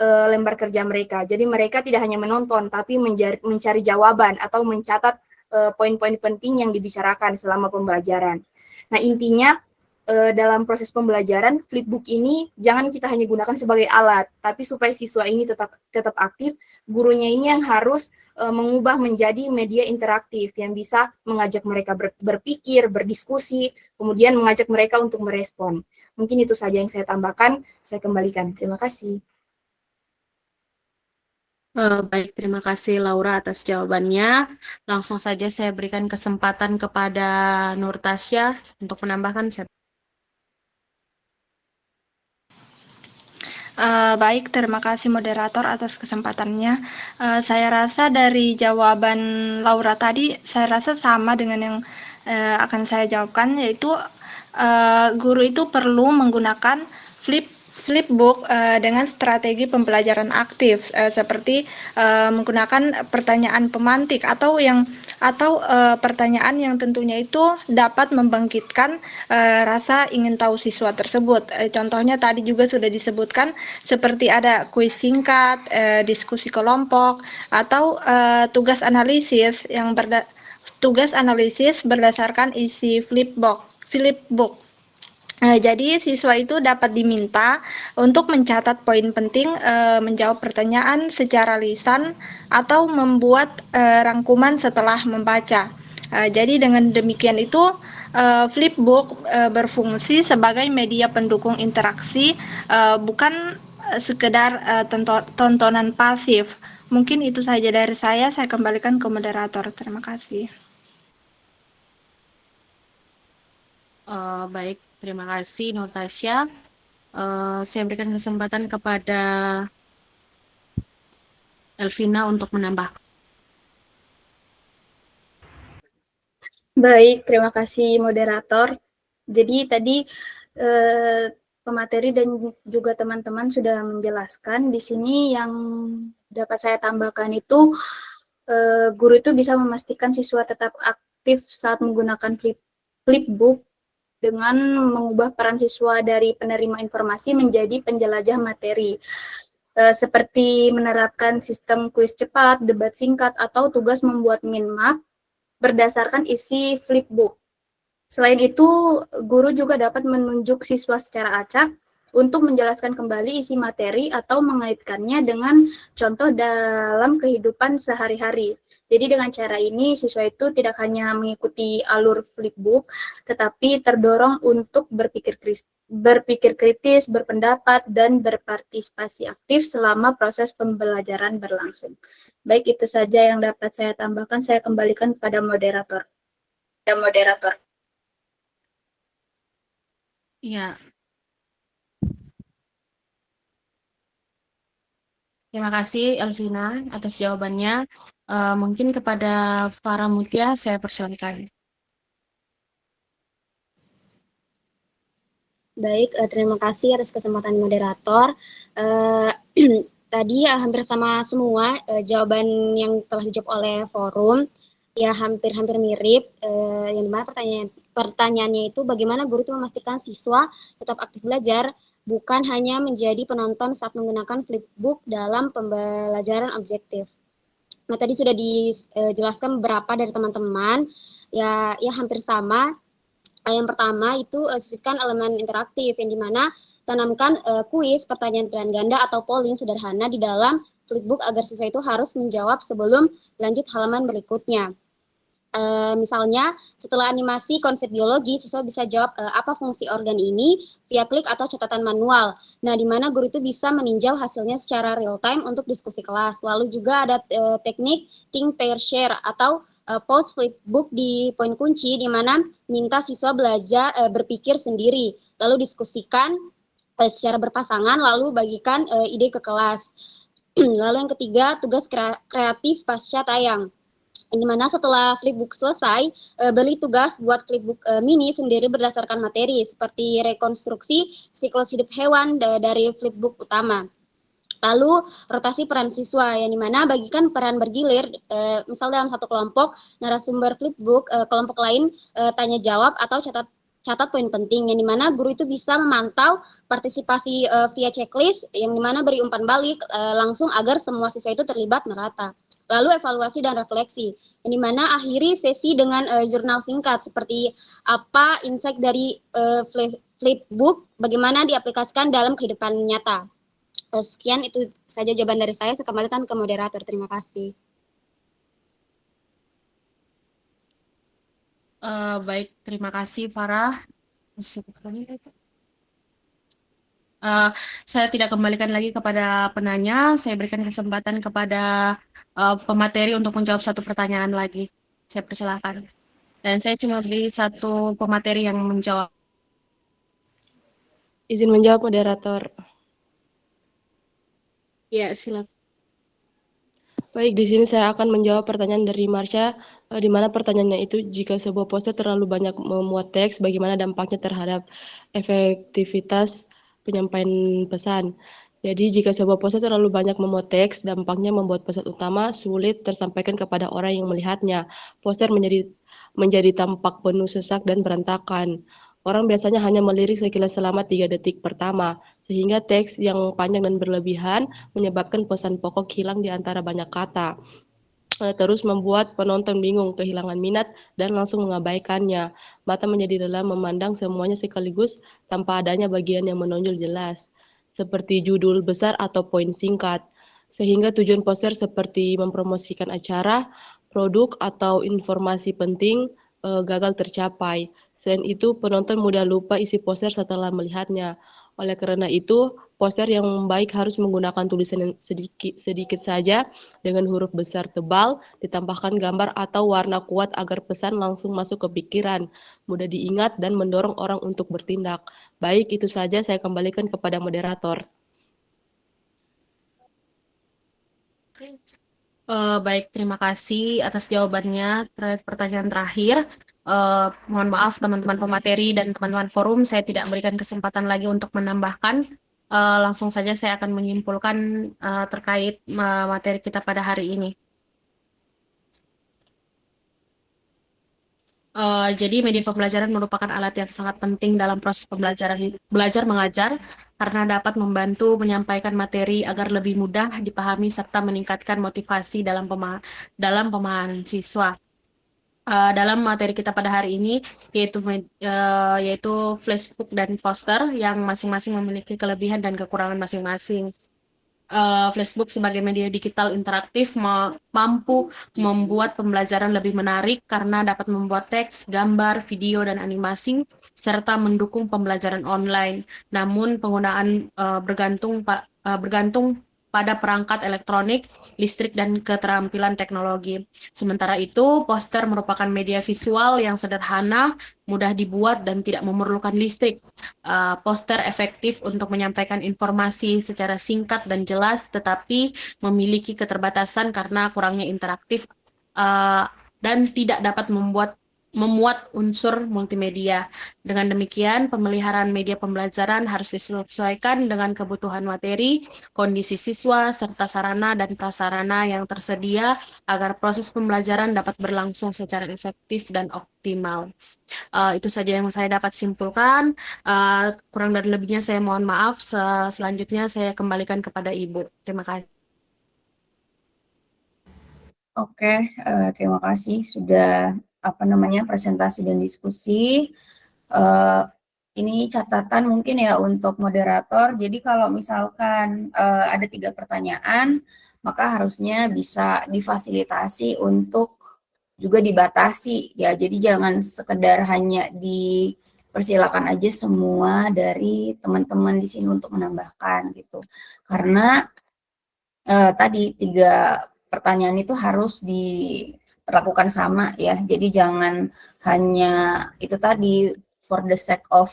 lembar kerja mereka. Jadi mereka tidak hanya menonton, tapi mencari jawaban atau mencatat poin-poin penting yang dibicarakan selama pembelajaran. Nah, intinya dalam proses pembelajaran, flipbook ini jangan kita hanya gunakan sebagai alat, tapi supaya siswa ini tetap aktif, gurunya ini yang harus mengubah menjadi media interaktif yang bisa mengajak mereka berpikir, berdiskusi, kemudian mengajak mereka untuk merespon. Mungkin itu saja yang saya tambahkan, saya kembalikan. Terima kasih. Baik, terima kasih Laura atas jawabannya. Langsung saja saya berikan kesempatan kepada Nur Tasya untuk menambahkan. Baik, terima kasih moderator atas kesempatannya. Saya rasa dari jawaban Laura tadi, saya rasa sama dengan yang akan saya jawabkan, yaitu guru itu perlu menggunakan flipbook dengan strategi pembelajaran aktif seperti menggunakan pertanyaan pemantik atau pertanyaan yang tentunya itu dapat membangkitkan rasa ingin tahu siswa tersebut. Contohnya tadi juga sudah disebutkan seperti ada kuis singkat, diskusi kelompok atau tugas analisis berdasarkan isi flipbook. Jadi siswa itu dapat diminta untuk mencatat poin penting, menjawab pertanyaan secara lisan, atau membuat rangkuman setelah membaca. Jadi dengan demikian itu flipbook berfungsi sebagai media pendukung interaksi, bukan sekedar tontonan pasif. Mungkin itu saja dari saya kembalikan ke moderator. Terima kasih. Baik, terima kasih Nur Tasya. Saya berikan kesempatan kepada Elvina untuk menambah. Baik, terima kasih moderator. Jadi tadi pemateri dan juga teman-teman sudah menjelaskan. Di sini yang dapat saya tambahkan itu guru itu bisa memastikan siswa tetap aktif saat menggunakan flipbook dengan mengubah peran siswa dari penerima informasi menjadi penjelajah materi. Seperti menerapkan sistem kuis cepat, debat singkat, atau tugas membuat mind map berdasarkan isi flipbook. Selain itu, guru juga dapat menunjuk siswa secara acak untuk menjelaskan kembali isi materi atau mengaitkannya dengan contoh dalam kehidupan sehari-hari. Jadi dengan cara ini, siswa itu tidak hanya mengikuti alur flipbook, tetapi terdorong untuk berpikir kritis, berpendapat, dan berpartisipasi aktif selama proses pembelajaran berlangsung. Baik, itu saja yang dapat saya tambahkan. Saya kembalikan kepada moderator. Iya. Terima kasih Elvina atas jawabannya. Mungkin kepada para Mutia saya persilakan. Baik, terima kasih atas kesempatan moderator. Tadi hampir sama semua jawaban yang telah dijawab oleh forum, ya hampir-hampir mirip. Yang dimana pertanyaannya itu bagaimana guru itu memastikan siswa tetap aktif belajar, bukan hanya menjadi penonton saat menggunakan flipbook dalam pembelajaran objektif. Nah, tadi sudah dijelaskan beberapa dari teman-teman, ya hampir sama. Yang pertama itu sisipkan elemen interaktif, yang dimana tanamkan kuis, pertanyaan pilihan ganda, atau polling sederhana di dalam flipbook agar siswa itu harus menjawab sebelum lanjut halaman berikutnya. Misalnya, setelah animasi konsep biologi, siswa bisa jawab apa fungsi organ ini via klik atau catatan manual. Nah, di mana guru itu bisa meninjau hasilnya secara real time untuk diskusi kelas. Lalu juga ada teknik think, pair, share atau pause flipbook di poin kunci, di mana minta siswa belajar berpikir sendiri, lalu diskusikan secara berpasangan, lalu bagikan ide ke kelas. Lalu yang ketiga, tugas kreatif pasca tayang. Di mana setelah flipbook selesai, beri tugas buat flipbook mini sendiri berdasarkan materi, seperti rekonstruksi siklus hidup hewan dari flipbook utama. Lalu rotasi peran siswa, yang dimana bagikan peran bergilir, misal dalam satu kelompok, narasumber flipbook, kelompok lain tanya jawab atau catat poin penting, yang dimana guru itu bisa memantau partisipasi via checklist, yang dimana beri umpan balik langsung agar semua siswa itu terlibat merata. Lalu evaluasi dan refleksi, yang dimana akhiri sesi dengan jurnal singkat, seperti apa insight dari flipbook, bagaimana diaplikasikan dalam kehidupan nyata. Sekian, itu saja jawaban dari saya kembalikan ke moderator. Terima kasih. Baik, terima kasih Farah. Saya tidak kembalikan lagi kepada penanya. Saya berikan kesempatan kepada pemateri untuk menjawab satu pertanyaan lagi. Saya persilakan. Dan saya cuma beri satu pemateri yang menjawab. Izin menjawab moderator. Ya, silakan. Baik, di sini saya akan menjawab pertanyaan dari Marsha, di mana pertanyaannya itu, jika sebuah poster terlalu banyak memuat teks, bagaimana dampaknya terhadap efektivitas penyampaian pesan. Jadi, jika sebuah poster terlalu banyak memuat teks, dampaknya membuat pesan utama sulit tersampaikan kepada orang yang melihatnya. Poster menjadi tampak penuh sesak dan berantakan. Orang biasanya hanya melirik sekilas selama 3 detik pertama, sehingga teks yang panjang dan berlebihan menyebabkan pesan pokok hilang di antara banyak kata. Terus membuat penonton bingung, kehilangan minat, dan langsung mengabaikannya. Mata menjadi lelah memandang semuanya sekaligus tanpa adanya bagian yang menonjol jelas, seperti judul besar atau poin singkat. Sehingga tujuan poster seperti mempromosikan acara, produk, atau informasi penting gagal tercapai. Selain itu, penonton mudah lupa isi poster setelah melihatnya. Oleh karena itu, poster yang baik harus menggunakan tulisan yang sedikit saja dengan huruf besar tebal, ditambahkan gambar atau warna kuat agar pesan langsung masuk ke pikiran, mudah diingat, dan mendorong orang untuk bertindak. Baik, itu saja, saya kembalikan kepada moderator. Baik, terima kasih atas jawabannya terhadap pertanyaan terakhir. Mohon maaf teman-teman pemateri dan teman-teman forum, saya tidak memberikan kesempatan lagi untuk menambahkan. Langsung saja saya akan menyimpulkan terkait materi kita pada hari ini. Jadi media pembelajaran merupakan alat yang sangat penting dalam proses pembelajaran belajar mengajar karena dapat membantu menyampaikan materi agar lebih mudah dipahami serta meningkatkan motivasi dalam pemahaman siswa. Dalam materi kita pada hari ini yaitu flashbook dan poster yang masing-masing memiliki kelebihan dan kekurangan masing-masing. Flashbook sebagai media digital interaktif mampu membuat pembelajaran lebih menarik karena dapat membuat teks, gambar, video, dan animasi serta mendukung pembelajaran online. Namun penggunaan bergantung pada perangkat elektronik, listrik, dan keterampilan teknologi. Sementara itu, poster merupakan media visual yang sederhana, mudah dibuat, dan tidak memerlukan listrik. Poster efektif untuk menyampaikan informasi secara singkat dan jelas, tetapi memiliki keterbatasan karena kurangnya interaktif dan tidak dapat memuat unsur multimedia. Dengan demikian, pemeliharaan media pembelajaran harus disesuaikan dengan kebutuhan materi, kondisi siswa, serta sarana dan prasarana yang tersedia agar proses pembelajaran dapat berlangsung secara efektif dan optimal. Itu saja yang saya dapat simpulkan. Kurang dan lebihnya saya mohon maaf. Selanjutnya saya kembalikan kepada Ibu. Terima kasih. Oke, terima kasih sudah presentasi dan diskusi. Ini catatan mungkin ya untuk moderator. Jadi kalau misalkan ada 3 pertanyaan, maka harusnya bisa difasilitasi untuk juga dibatasi ya. Jadi jangan sekedar hanya dipersilakan aja semua dari teman-teman di sini untuk menambahkan gitu. Karena tadi 3 pertanyaan itu harus diperlakukan sama ya. Jadi jangan hanya itu tadi for the sake of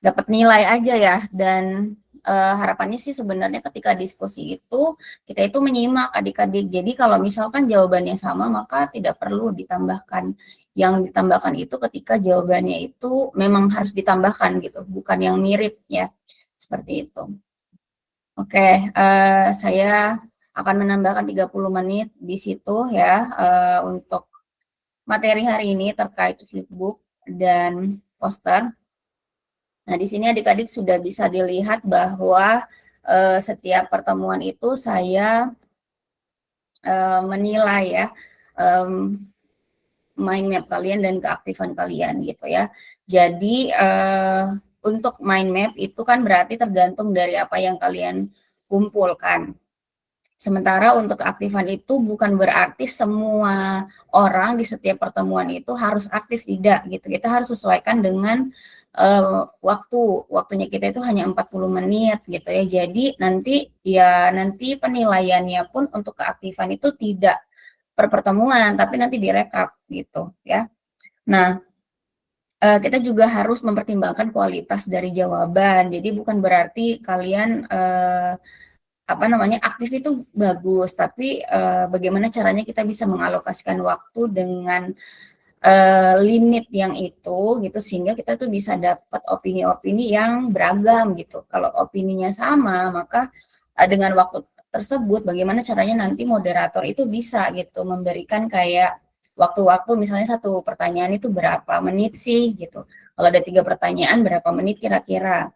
dapat nilai aja ya. Dan harapannya sih sebenarnya ketika diskusi itu kita itu menyimak adik-adik. Jadi kalau misalkan jawabannya sama maka tidak perlu ditambahkan. Yang ditambahkan itu ketika jawabannya itu memang harus ditambahkan gitu, bukan yang mirip ya. Seperti itu. Oke, saya akan menambahkan 30 menit di situ ya untuk materi hari ini terkait flipbook dan poster. Nah, di sini adik-adik sudah bisa dilihat bahwa setiap pertemuan itu saya menilai ya mind map kalian dan keaktifan kalian gitu ya. Jadi untuk mind map itu kan berarti tergantung dari apa yang kalian kumpulkan. Sementara untuk keaktifan itu bukan berarti semua orang di setiap pertemuan itu harus aktif, tidak gitu. Kita harus sesuaikan dengan waktunya kita itu hanya 40 menit gitu ya. Jadi nanti penilaiannya pun untuk keaktifan itu tidak per pertemuan, tapi nanti direkap gitu ya. Nah, kita juga harus mempertimbangkan kualitas dari jawaban. Jadi bukan berarti kalian aktif itu bagus, tapi bagaimana caranya kita bisa mengalokasikan waktu dengan limit yang itu gitu, sehingga kita tuh bisa dapat opini-opini yang beragam gitu. Kalau opininya sama, maka dengan waktu tersebut bagaimana caranya nanti moderator itu bisa gitu memberikan kayak waktu-waktu, misalnya satu pertanyaan itu berapa menit sih gitu. Kalau ada 3 pertanyaan berapa menit kira-kira,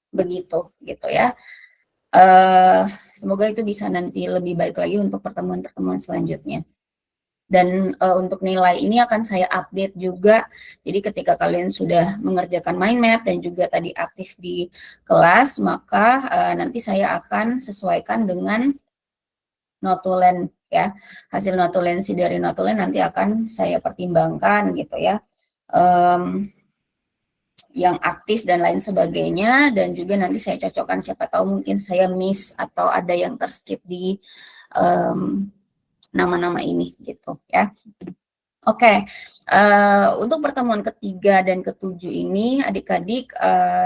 begitu gitu ya. Semoga itu bisa nanti lebih baik lagi untuk pertemuan-pertemuan selanjutnya. Dan untuk nilai ini akan saya update juga. Jadi ketika kalian sudah mengerjakan mind map dan juga tadi aktif di kelas, maka nanti saya akan sesuaikan dengan notulen ya. Hasil notulensi dari notulen nanti akan saya pertimbangkan gitu ya. Yang aktif dan lain sebagainya, dan juga nanti saya cocokkan, siapa tahu mungkin saya miss atau ada yang terskip di nama-nama ini gitu ya. Oke, untuk pertemuan ketiga dan ketujuh ini adik-adik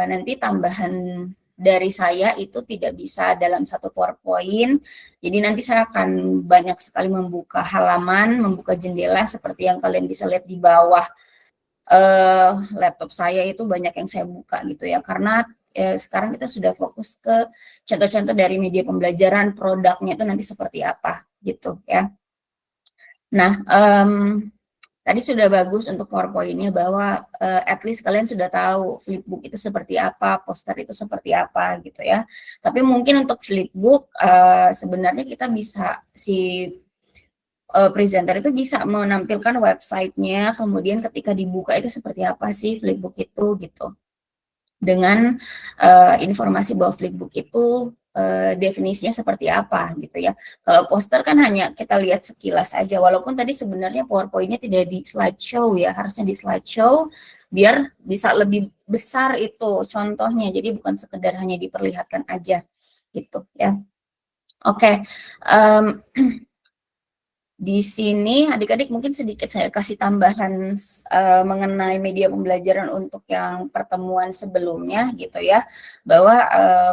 nanti tambahan dari saya itu tidak bisa dalam satu PowerPoint. Jadi nanti saya akan banyak sekali membuka halaman, membuka jendela seperti yang kalian bisa lihat di bawah laptop saya itu banyak yang saya buka gitu ya. Karena sekarang kita sudah fokus ke contoh-contoh dari media pembelajaran, produknya itu nanti seperti apa gitu ya. Nah, tadi sudah bagus untuk PowerPoint-nya bahwa at least kalian sudah tahu flipbook itu seperti apa, poster itu seperti apa gitu ya. Tapi mungkin untuk flipbook sebenarnya kita bisa presenter itu bisa menampilkan websitenya, kemudian ketika dibuka itu seperti apa sih flipbook itu gitu. Dengan informasi bahwa flipbook itu definisinya seperti apa gitu ya. Kalau poster kan hanya kita lihat sekilas aja, walaupun tadi sebenarnya PowerPoint-nya tidak di slideshow ya, harusnya di slideshow biar bisa lebih besar itu contohnya, jadi bukan sekedar hanya diperlihatkan aja gitu ya. Oke. Di sini adik-adik mungkin sedikit saya kasih tambahan mengenai media pembelajaran untuk yang pertemuan sebelumnya gitu ya, bahwa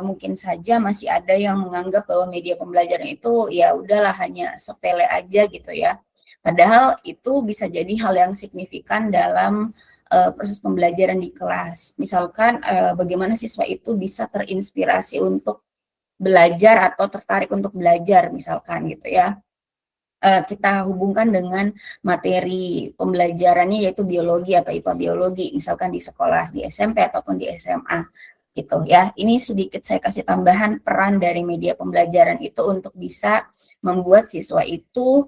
mungkin saja masih ada yang menganggap bahwa media pembelajaran itu ya udahlah hanya sepele aja gitu ya. Padahal itu bisa jadi hal yang signifikan dalam proses pembelajaran di kelas. Misalkan bagaimana siswa itu bisa terinspirasi untuk belajar atau tertarik untuk belajar misalkan gitu ya. Kita hubungkan dengan materi pembelajarannya yaitu biologi atau IPA biologi, misalkan di sekolah di SMP ataupun di SMA gitu ya. Ini sedikit saya kasih tambahan peran dari media pembelajaran itu untuk bisa membuat siswa itu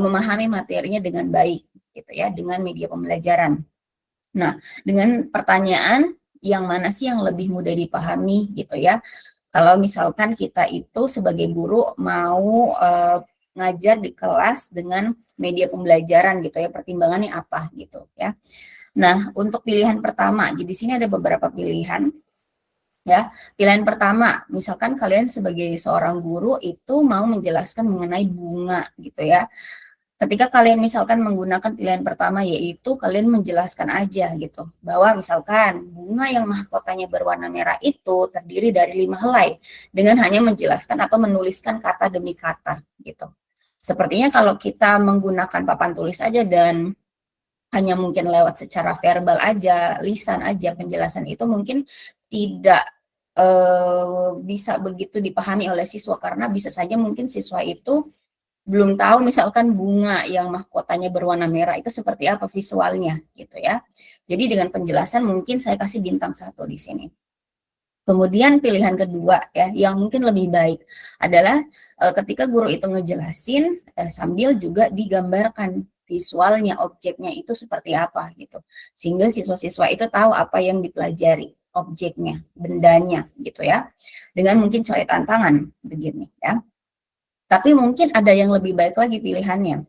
memahami materinya dengan baik gitu ya, dengan media pembelajaran. Nah, dengan pertanyaan yang mana sih yang lebih mudah dipahami gitu ya. Kalau misalkan kita itu sebagai guru mau ngajar di kelas dengan media pembelajaran gitu ya, pertimbangannya apa gitu ya. Nah, untuk pilihan pertama, jadi di sini ada beberapa pilihan ya. Pilihan pertama, misalkan kalian sebagai seorang guru itu mau menjelaskan mengenai bunga gitu ya. Ketika kalian misalkan menggunakan pilihan pertama yaitu kalian menjelaskan aja gitu, bahwa misalkan bunga yang mahkotanya berwarna merah itu terdiri dari 5 helai dengan hanya menjelaskan atau menuliskan kata demi kata gitu. Sepertinya kalau kita menggunakan papan tulis aja dan hanya mungkin lewat secara verbal aja, lisan aja penjelasan itu mungkin tidak bisa begitu dipahami oleh siswa, karena bisa saja mungkin siswa itu belum tahu misalkan bunga yang mahkotanya berwarna merah itu seperti apa visualnya gitu ya. Jadi dengan penjelasan mungkin saya kasih bintang 1 di sini. Kemudian pilihan kedua ya, yang mungkin lebih baik adalah ketika guru itu ngejelasin sambil juga digambarkan visualnya, objeknya itu seperti apa gitu. Sehingga siswa-siswa itu tahu apa yang dipelajari, objeknya, bendanya gitu ya. Dengan mungkin coretan tangan begini ya. Tapi mungkin ada yang lebih baik lagi pilihannya,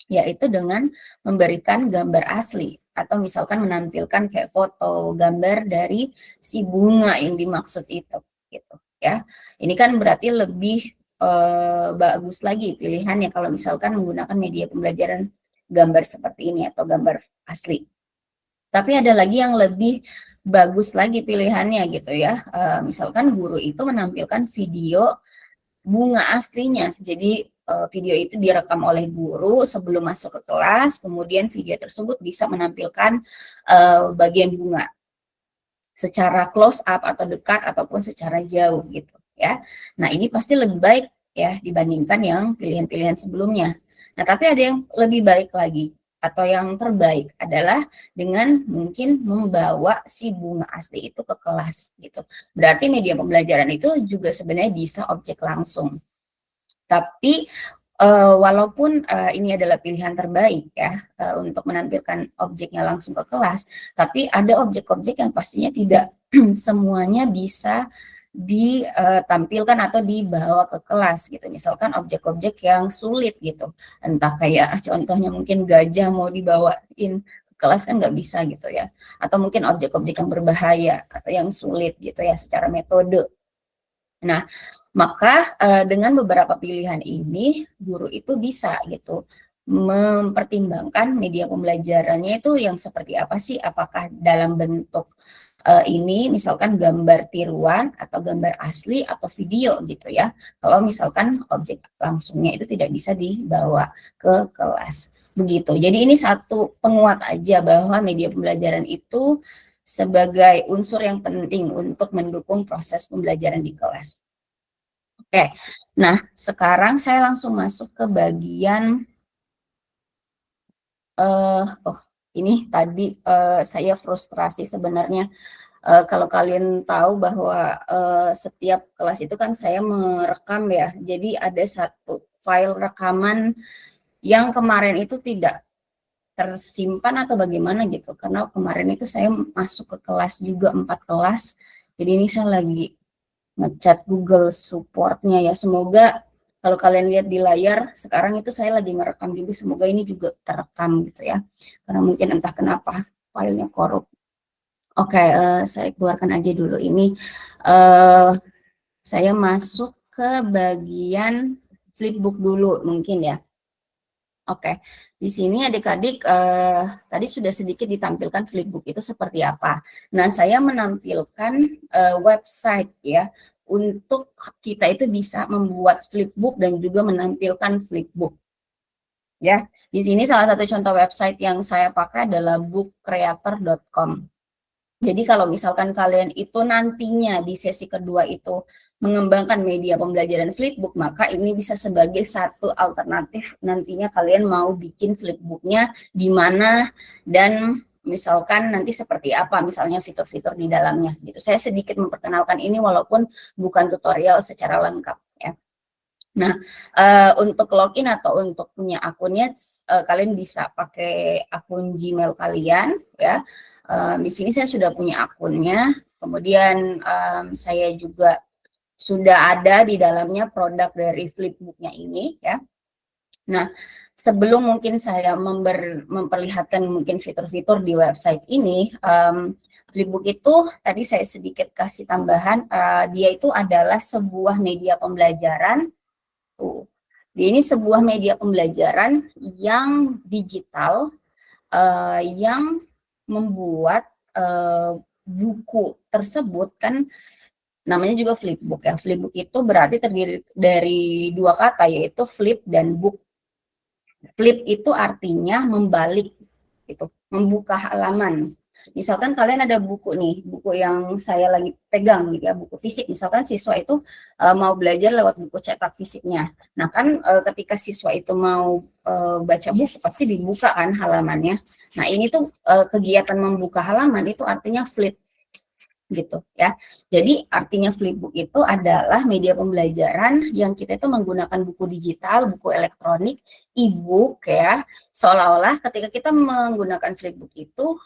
yaitu dengan memberikan gambar asli atau misalkan menampilkan kayak foto gambar dari si bunga yang dimaksud itu gitu ya. Ini kan berarti lebih bagus lagi pilihannya kalau misalkan menggunakan media pembelajaran gambar seperti ini atau gambar asli. Tapi ada lagi yang lebih bagus lagi pilihannya gitu ya. Misalkan guru itu menampilkan video bunga aslinya. Jadi video itu direkam oleh guru sebelum masuk ke kelas, kemudian video tersebut bisa menampilkan bagian bunga secara close up atau dekat ataupun secara jauh gitu ya. Nah, ini pasti lebih baik ya dibandingkan yang pilihan-pilihan sebelumnya. Nah, tapi ada yang lebih baik lagi atau yang terbaik adalah dengan mungkin membawa si bunga asli itu ke kelas gitu. Berarti media pembelajaran itu juga sebenarnya bisa objek langsung. Tapi walaupun ini adalah pilihan terbaik ya untuk menampilkan objeknya langsung ke kelas, tapi ada objek-objek yang pastinya tidak semuanya bisa ditampilkan atau dibawa ke kelas gitu. Misalkan objek-objek yang sulit gitu, entah kayak contohnya mungkin gajah mau dibawain ke kelas kan nggak bisa gitu ya, atau mungkin objek-objek yang berbahaya atau yang sulit gitu ya secara metode. Nah, maka dengan beberapa pilihan ini guru itu bisa gitu mempertimbangkan media pembelajarannya itu yang seperti apa sih, apakah dalam bentuk ini misalkan gambar tiruan atau gambar asli atau video gitu ya. Kalau misalkan objek langsungnya itu tidak bisa dibawa ke kelas. Begitu. Jadi ini satu penguat aja bahwa media pembelajaran itu sebagai unsur yang penting untuk mendukung proses pembelajaran di kelas. Oke, nah sekarang saya langsung masuk ke bagian ini tadi saya frustrasi sebenarnya. Kalau kalian tahu bahwa setiap kelas itu kan saya merekam ya, jadi ada satu file rekaman yang kemarin itu tidak tersimpan atau bagaimana gitu, karena kemarin itu saya masuk ke kelas juga 4 kelas, jadi ini saya lagi ngechat Google Support-nya ya, semoga kalau kalian lihat di layar sekarang itu saya lagi ngerekam juga, semoga ini juga terekam gitu ya, karena mungkin entah kenapa filenya korup. Oke, saya keluarkan aja dulu ini. Saya masuk ke bagian flipbook dulu mungkin ya. Oke, di sini adik-adik tadi sudah sedikit ditampilkan flipbook itu seperti apa. Nah, saya menampilkan website ya untuk kita itu bisa membuat flipbook dan juga menampilkan flipbook. Ya, di sini salah satu contoh website yang saya pakai adalah bookcreator.com. Jadi kalau misalkan kalian itu nantinya di sesi kedua itu mengembangkan media pembelajaran flipbook, maka ini bisa sebagai satu alternatif nantinya kalian mau bikin flipbooknya di mana dan misalkan nanti seperti apa misalnya fitur-fitur di dalamnya gitu. Saya sedikit memperkenalkan ini walaupun bukan tutorial secara lengkap ya. Nah, untuk login atau untuk punya akunnya kalian bisa pakai akun Gmail kalian ya. Di sini saya sudah punya akunnya, kemudian saya juga sudah ada di dalamnya produk dari flipbooknya ini ya. Nah, sebelum mungkin saya memperlihatkan mungkin fitur-fitur di website ini, flipbook itu tadi saya sedikit kasih tambahan, dia itu adalah sebuah media pembelajaran. Ini sebuah media pembelajaran yang digital, yang membuat buku tersebut kan namanya juga flipbook ya. Flipbook itu berarti terdiri dari 2 kata yaitu flip dan book. Flip itu artinya membalik gitu, membuka halaman. Misalkan kalian ada buku nih, buku yang saya lagi pegang gitu ya, buku fisik. Misalkan siswa itu mau belajar lewat buku cetak fisiknya. Nah kan ketika siswa itu mau baca buku pasti dibuka kan halamannya. Nah ini tuh kegiatan membuka halaman itu artinya flip gitu ya. Jadi artinya flipbook itu adalah media pembelajaran yang kita itu menggunakan buku digital, buku elektronik, e-book ya. Seolah-olah ketika kita menggunakan flipbook itu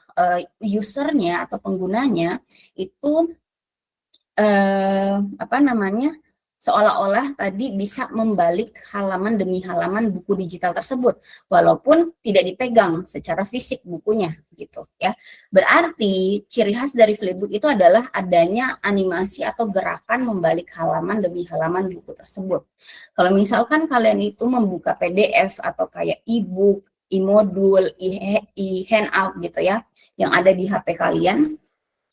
usernya atau penggunanya itu seolah-olah tadi bisa membalik halaman demi halaman buku digital tersebut walaupun tidak dipegang secara fisik bukunya gitu ya. Berarti ciri khas dari flipbook itu adalah adanya animasi atau gerakan membalik halaman demi halaman buku tersebut. Kalau misalkan kalian itu membuka PDF atau kayak e-book, e-modul, e-handout gitu ya yang ada di HP kalian,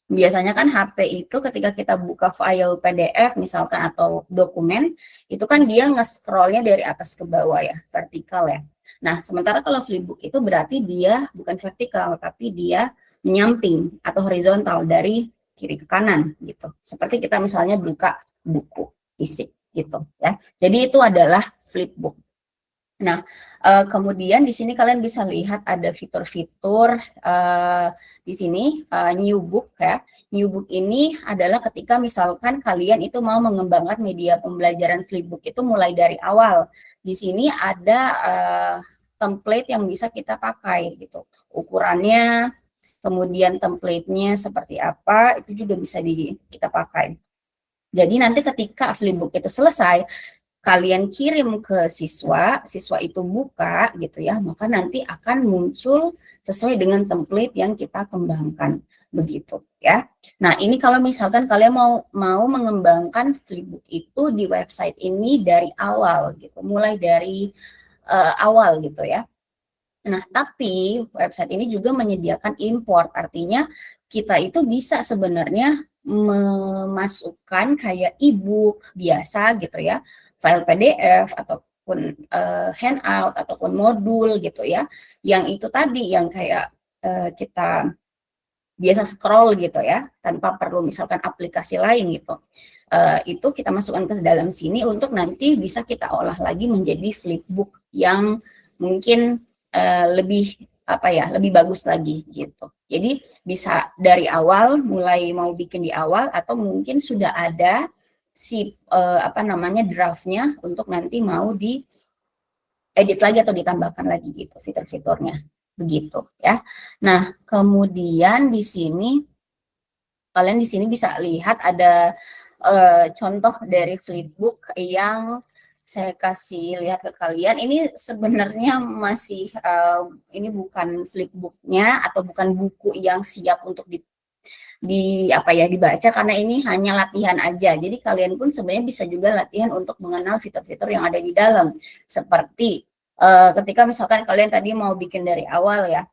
biasanya kan HP itu ketika kita buka file PDF misalkan atau dokumen, itu kan dia nge-scrollnya dari atas ke bawah ya, vertikal ya. Nah, sementara kalau flipbook itu berarti dia bukan vertikal, tapi dia menyamping atau horizontal dari kiri ke kanan gitu. Seperti kita misalnya buka buku fisik gitu ya. Jadi itu adalah flipbook. Nah, kemudian di sini kalian bisa lihat ada fitur-fitur di sini new book ya. New book ini adalah ketika misalkan kalian itu mau mengembangkan media pembelajaran flipbook itu mulai dari awal. Di sini ada template yang bisa kita pakai gitu. Ukurannya, kemudian template-nya seperti apa, itu juga bisa kita pakai. Jadi nanti ketika flipbook itu selesai, kalian kirim ke siswa, siswa itu buka gitu ya, maka nanti akan muncul sesuai dengan template yang kita kembangkan begitu ya. Nah, ini kalau misalkan kalian mau mengembangkan flipbook itu di website ini dari awal gitu, mulai dari awal gitu ya. Nah, tapi website ini juga menyediakan import, artinya kita itu bisa sebenarnya memasukkan kayak e-book biasa gitu ya, file PDF ataupun handout ataupun modul gitu ya, yang itu tadi yang kayak kita biasa scroll gitu ya, tanpa perlu misalkan aplikasi lain gitu. Itu kita masukkan ke dalam sini untuk nanti bisa kita olah lagi menjadi flipbook yang mungkin lebih lebih bagus lagi gitu. Jadi bisa dari awal mulai mau bikin di awal atau mungkin sudah ada si draftnya untuk nanti mau di edit lagi atau ditambahkan lagi gitu fitur-fiturnya begitu ya. Nah, kemudian di sini kalian di sini bisa lihat ada contoh dari flipbook yang saya kasih lihat ke kalian. Ini sebenarnya masih ini bukan flipbooknya atau bukan buku yang siap untuk dibaca, karena ini hanya latihan aja. Jadi kalian pun sebenarnya bisa juga latihan untuk mengenal fitur-fitur yang ada di dalam. Seperti ketika misalkan kalian tadi mau bikin dari awal ya.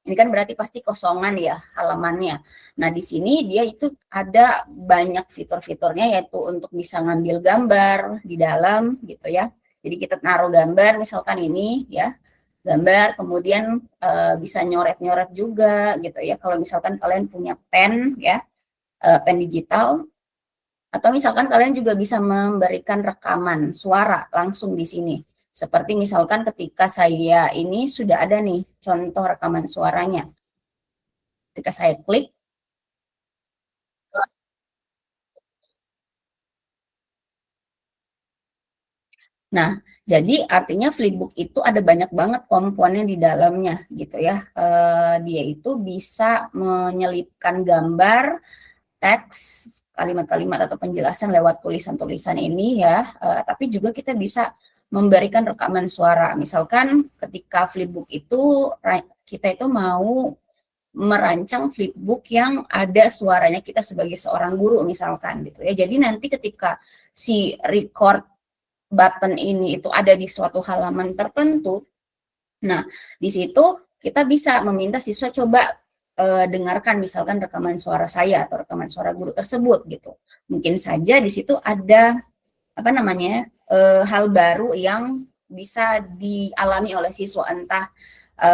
Ini kan berarti pasti kosongan ya halamannya. Nah, di sini dia itu ada banyak fitur-fiturnya, yaitu untuk bisa ngambil gambar di dalam gitu ya. Jadi kita naruh gambar misalkan ini ya, gambar, kemudian bisa nyoret-nyoret juga gitu ya. Kalau misalkan kalian punya pen ya, pen digital, atau misalkan kalian juga bisa memberikan rekaman suara langsung di sini. Seperti misalkan ketika saya ini sudah ada nih contoh rekaman suaranya. Ketika saya klik, nah, jadi artinya flipbook itu ada banyak banget komponen di dalamnya gitu ya. Dia itu bisa menyelipkan gambar, teks, kalimat-kalimat atau penjelasan lewat tulisan-tulisan ini ya. Tapi juga kita bisa memberikan rekaman suara. Misalkan ketika flipbook itu kita itu mau merancang flipbook yang ada suaranya kita sebagai seorang guru misalkan gitu ya. Jadi nanti ketika si record button ini itu ada di suatu halaman tertentu, nah di situ kita bisa meminta siswa coba dengarkan misalkan rekaman suara saya atau rekaman suara guru tersebut gitu. Mungkin saja di situ ada hal baru yang bisa dialami oleh siswa, entah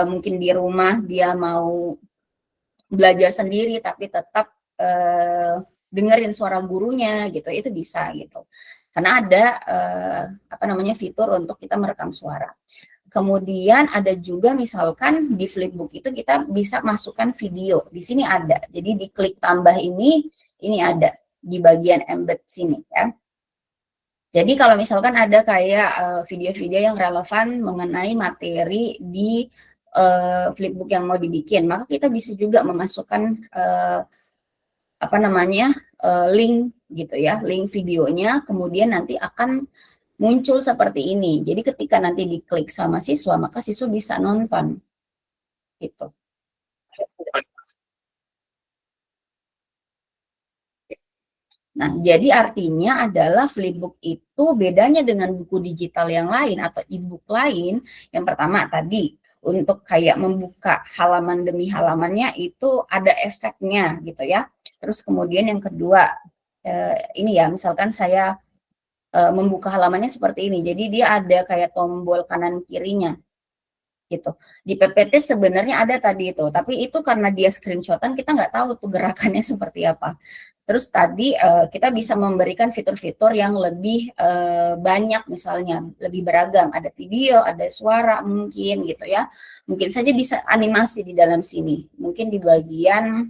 mungkin di rumah dia mau belajar sendiri tapi tetap dengerin suara gurunya gitu, itu bisa gitu. Karena ada fitur untuk kita merekam suara. Kemudian ada juga misalkan di flipbook itu kita bisa masukkan video. Di sini ada. Jadi diklik tambah ini ada di bagian embed sini ya. Jadi kalau misalkan ada kayak video-video yang relevan mengenai materi di flipbook yang mau dibikin, maka kita bisa juga memasukkan link gitu ya, link videonya, kemudian nanti akan muncul seperti ini. Jadi ketika nanti diklik sama siswa, maka siswa bisa nonton gitu. Nah, jadi artinya adalah flipbook itu bedanya dengan buku digital yang lain atau e-book lain. Yang pertama tadi, untuk kayak membuka halaman demi halamannya itu ada efeknya gitu ya. Terus kemudian yang kedua, ini ya, misalkan saya membuka halamannya seperti ini. Jadi dia ada kayak tombol kanan kirinya gitu. Di PPT sebenarnya ada tadi itu, tapi itu karena dia screenshotan kita nggak tahu tuh gerakannya seperti apa. Terus tadi kita bisa memberikan fitur-fitur yang lebih banyak, misalnya lebih beragam, ada video, ada suara mungkin gitu ya. Mungkin saja bisa animasi di dalam sini. Mungkin di bagian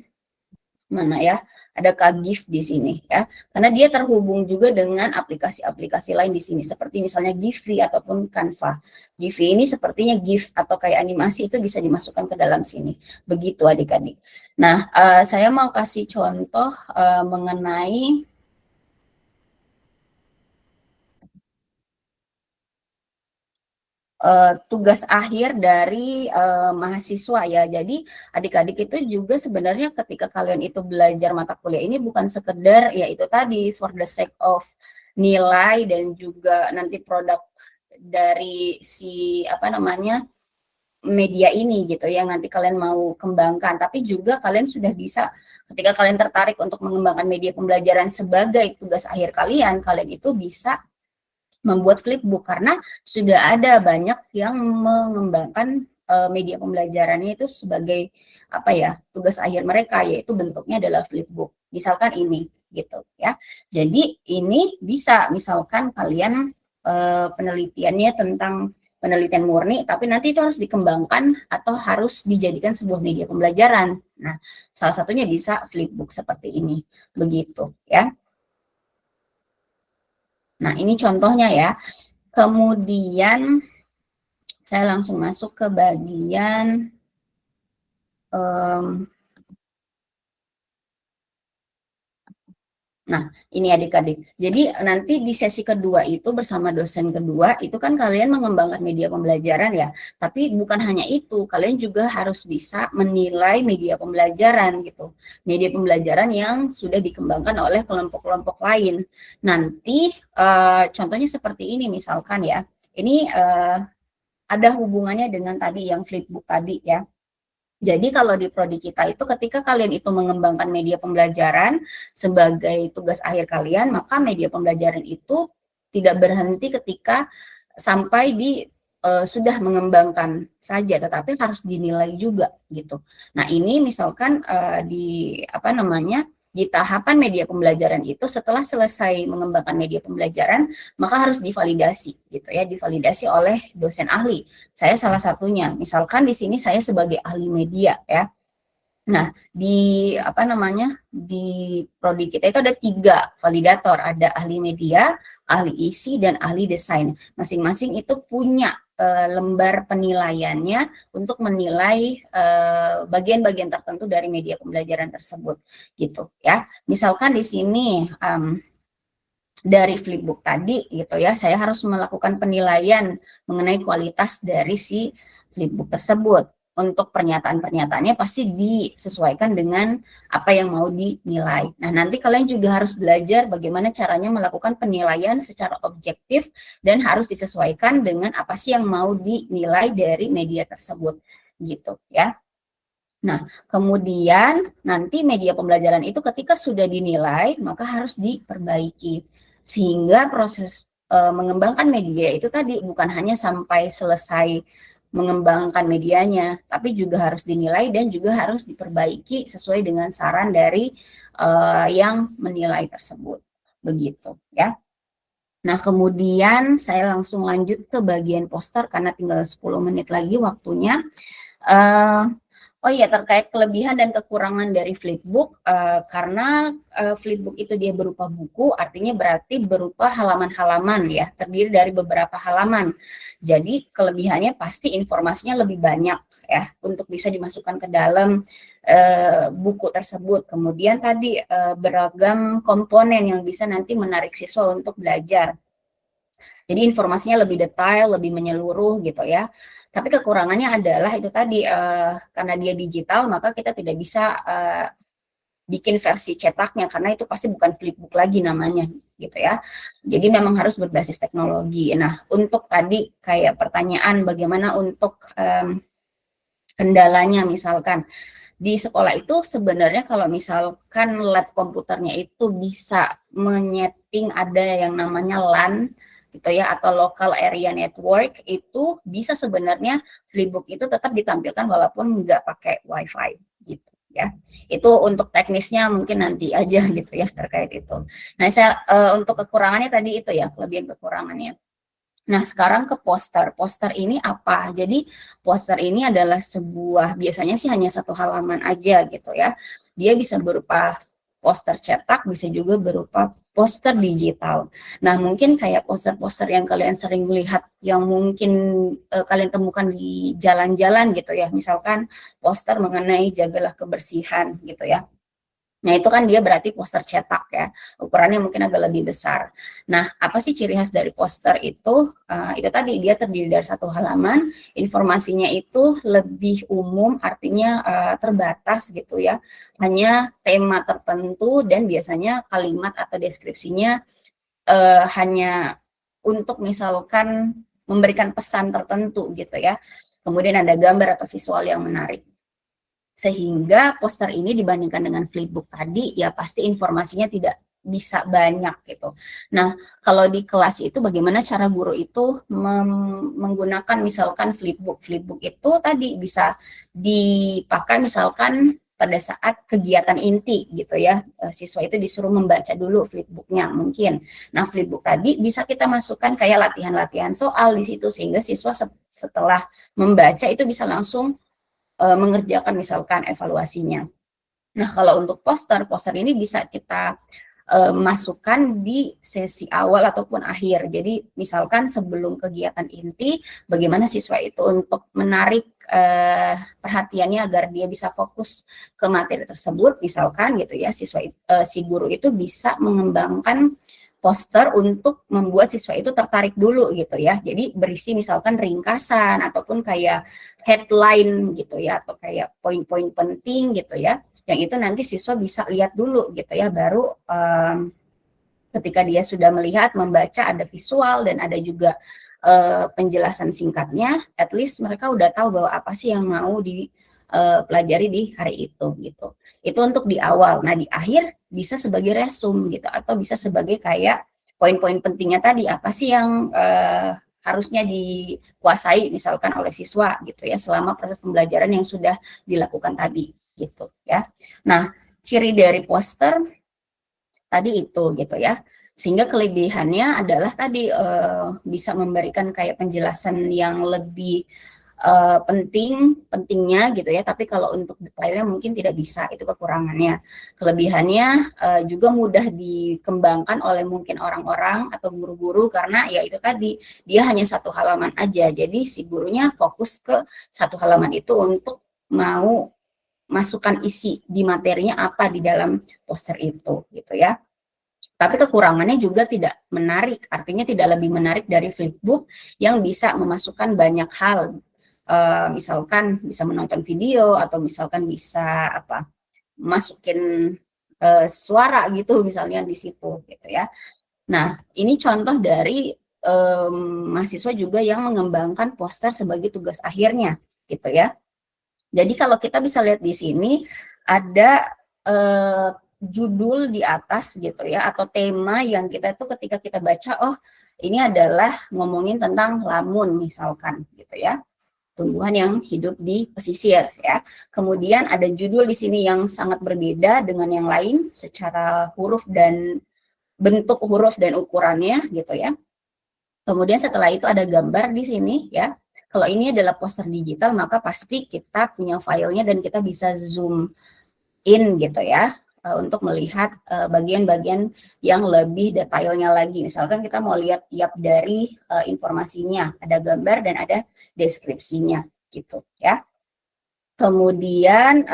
mana ya? Ada GIF di sini ya. Karena dia terhubung juga dengan aplikasi-aplikasi lain di sini seperti misalnya Giphy ataupun Canva. Giphy ini sepertinya GIF atau kayak animasi itu bisa dimasukkan ke dalam sini. Begitu adik-adik. Nah, saya mau kasih contoh mengenai tugas akhir dari mahasiswa ya. Jadi adik-adik itu juga sebenarnya ketika kalian itu belajar mata kuliah ini bukan sekedar ya itu tadi for the sake of nilai dan juga nanti produk dari si media ini gitu yang nanti kalian mau kembangkan, tapi juga kalian sudah bisa ketika kalian tertarik untuk mengembangkan media pembelajaran sebagai tugas akhir kalian itu bisa membuat flipbook karena sudah ada banyak yang mengembangkan media pembelajarannya itu sebagai tugas akhir mereka, yaitu bentuknya adalah flipbook. Misalkan ini gitu ya. Jadi ini bisa misalkan kalian penelitiannya tentang penelitian murni, tapi nanti itu harus dikembangkan atau harus dijadikan sebuah media pembelajaran. Nah, salah satunya bisa flipbook seperti ini, begitu ya. Nah, ini contohnya ya. Kemudian saya langsung masuk ke bagian nah, ini adik-adik. Jadi nanti di sesi kedua itu bersama dosen kedua itu kan kalian mengembangkan media pembelajaran ya. Tapi bukan hanya itu, kalian juga harus bisa menilai media pembelajaran gitu. Media pembelajaran yang sudah dikembangkan oleh kelompok-kelompok lain. Nanti contohnya seperti ini misalkan ya. Ini ada hubungannya dengan tadi yang flipbook tadi ya. Jadi kalau di prodi kita itu ketika kalian itu mengembangkan media pembelajaran sebagai tugas akhir kalian, maka media pembelajaran itu tidak berhenti ketika sampai di sudah mengembangkan saja, tetapi harus dinilai juga gitu. Nah ini misalkan di tahapan media pembelajaran itu setelah selesai mengembangkan media pembelajaran maka harus divalidasi gitu ya, divalidasi oleh dosen ahli. Saya salah satunya, misalkan di sini saya sebagai ahli media ya. Nah, di di prodi kita itu ada 3 validator, ada ahli media, ahli isi dan ahli desain. Masing-masing itu punya lembar penilaiannya untuk menilai bagian-bagian tertentu dari media pembelajaran tersebut gitu ya. Misalkan di sini dari flipbook tadi gitu ya, saya harus melakukan penilaian mengenai kualitas dari si flipbook tersebut. Untuk pernyataan-pernyataannya pasti disesuaikan dengan apa yang mau dinilai. Nah, nanti kalian juga harus belajar bagaimana caranya melakukan penilaian secara objektif dan harus disesuaikan dengan apa sih yang mau dinilai dari media tersebut, gitu ya. Nah, kemudian nanti media pembelajaran itu ketika sudah dinilai, maka harus diperbaiki. Sehingga proses mengembangkan media itu tadi bukan hanya sampai selesai mengembangkan medianya, tapi juga harus dinilai dan juga harus diperbaiki sesuai dengan saran dari yang menilai tersebut. Begitu ya. Nah, kemudian saya langsung lanjut ke bagian poster karena tinggal 10 menit lagi waktunya. Oh iya, terkait kelebihan dan kekurangan dari flipbook, karena flipbook itu dia berupa buku, artinya berarti berupa halaman-halaman ya, terdiri dari beberapa halaman. Jadi kelebihannya pasti informasinya lebih banyak ya, untuk bisa dimasukkan ke dalam buku tersebut. Kemudian tadi beragam komponen yang bisa nanti menarik siswa untuk belajar. Jadi informasinya lebih detail, lebih menyeluruh gitu ya. Tapi kekurangannya adalah itu tadi, karena dia digital, maka kita tidak bisa bikin versi cetaknya, karena itu pasti bukan flipbook lagi namanya, gitu ya. Jadi memang harus berbasis teknologi. Nah, untuk tadi kayak pertanyaan bagaimana untuk kendalanya misalkan, di sekolah itu sebenarnya kalau misalkan lab komputernya itu bisa menyeting ada yang namanya LAN, gitu ya, atau local area network, itu bisa sebenarnya flipbook itu tetap ditampilkan walaupun nggak pakai wifi gitu ya. Itu untuk teknisnya mungkin nanti aja gitu ya terkait itu. Nah, saya untuk kekurangannya tadi itu ya, kelebihan kekurangannya. Nah, sekarang ke poster. Poster ini apa? Jadi poster ini adalah sebuah, biasanya sih hanya 1 halaman aja gitu ya. Dia bisa berupa poster cetak, bisa juga berupa poster digital. Nah, mungkin kayak poster-poster yang kalian sering lihat, yang mungkin kalian temukan di jalan-jalan gitu ya. Misalkan poster mengenai jagalah kebersihan gitu ya. Nah, itu kan dia berarti poster cetak ya. Ukurannya mungkin agak lebih besar. Nah, apa sih ciri khas dari poster itu? Itu tadi dia terdiri dari 1 halaman, informasinya itu lebih umum, artinya terbatas gitu ya. Hanya tema tertentu dan biasanya kalimat atau deskripsinya hanya untuk misalkan memberikan pesan tertentu gitu ya. kemudian ada gambar atau visual yang menarik. Sehingga poster ini dibandingkan dengan flipbook tadi, ya pasti informasinya tidak bisa banyak gitu. Nah, kalau di kelas itu bagaimana cara guru itu menggunakan misalkan flipbook. Flipbook itu tadi bisa dipakai misalkan pada saat kegiatan inti gitu ya, siswa itu disuruh membaca dulu flipbooknya mungkin. Nah, flipbook tadi bisa kita masukkan kayak latihan-latihan soal di situ, sehingga siswa setelah membaca itu bisa langsung mengerjakan misalkan evaluasinya. Nah, kalau untuk poster ini bisa kita masukkan di sesi awal ataupun akhir. Jadi misalkan sebelum kegiatan inti, bagaimana siswa itu untuk menarik perhatiannya agar dia bisa fokus ke materi tersebut, misalkan gitu ya, si guru itu bisa mengembangkan poster untuk membuat siswa itu tertarik dulu gitu ya. Jadi berisi misalkan ringkasan ataupun kayak headline gitu ya, atau kayak poin-poin penting gitu ya, yang itu nanti siswa bisa lihat dulu gitu ya, baru ketika dia sudah melihat, membaca, ada visual dan ada juga penjelasan singkatnya, at least mereka udah tahu bahwa apa sih yang mau dipelajari di hari itu gitu. Itu untuk di awal. Nah, di akhir bisa sebagai resume gitu, atau bisa sebagai kayak poin-poin pentingnya tadi, apa sih yang harusnya dikuasai misalkan oleh siswa gitu ya selama proses pembelajaran yang sudah dilakukan tadi gitu ya. Nah, ciri dari poster tadi itu gitu ya. Sehingga kelebihannya adalah tadi bisa memberikan kayak penjelasan yang lebih pentingnya gitu ya, tapi kalau untuk detailnya mungkin tidak bisa, itu kekurangannya. Kelebihannya juga mudah dikembangkan oleh mungkin orang-orang atau guru-guru, karena ya itu tadi, dia hanya satu halaman aja, jadi si gurunya fokus ke satu halaman itu untuk mau masukkan isi di materinya apa di dalam poster itu gitu ya. Tapi kekurangannya juga tidak menarik, artinya tidak lebih menarik dari flipbook yang bisa memasukkan banyak hal. Misalkan bisa menonton video, atau misalkan bisa masukin suara gitu misalnya di situ gitu ya. Nah, ini contoh dari mahasiswa juga yang mengembangkan poster sebagai tugas akhirnya gitu ya. Jadi kalau kita bisa lihat di sini ada judul di atas gitu ya, atau tema yang kita tuh ketika kita baca, oh ini adalah ngomongin tentang lamun misalkan gitu ya, tumbuhan yang hidup di pesisir ya. Kemudian ada judul di sini yang sangat berbeda dengan yang lain secara huruf dan bentuk huruf dan ukurannya gitu ya. Kemudian setelah itu ada gambar di sini ya. Kalau ini adalah poster digital, maka pasti kita punya filenya dan kita bisa zoom in gitu ya, untuk melihat bagian-bagian yang lebih detailnya lagi. Misalkan kita mau lihat tiap dari informasinya, ada gambar dan ada deskripsinya gitu ya. Kemudian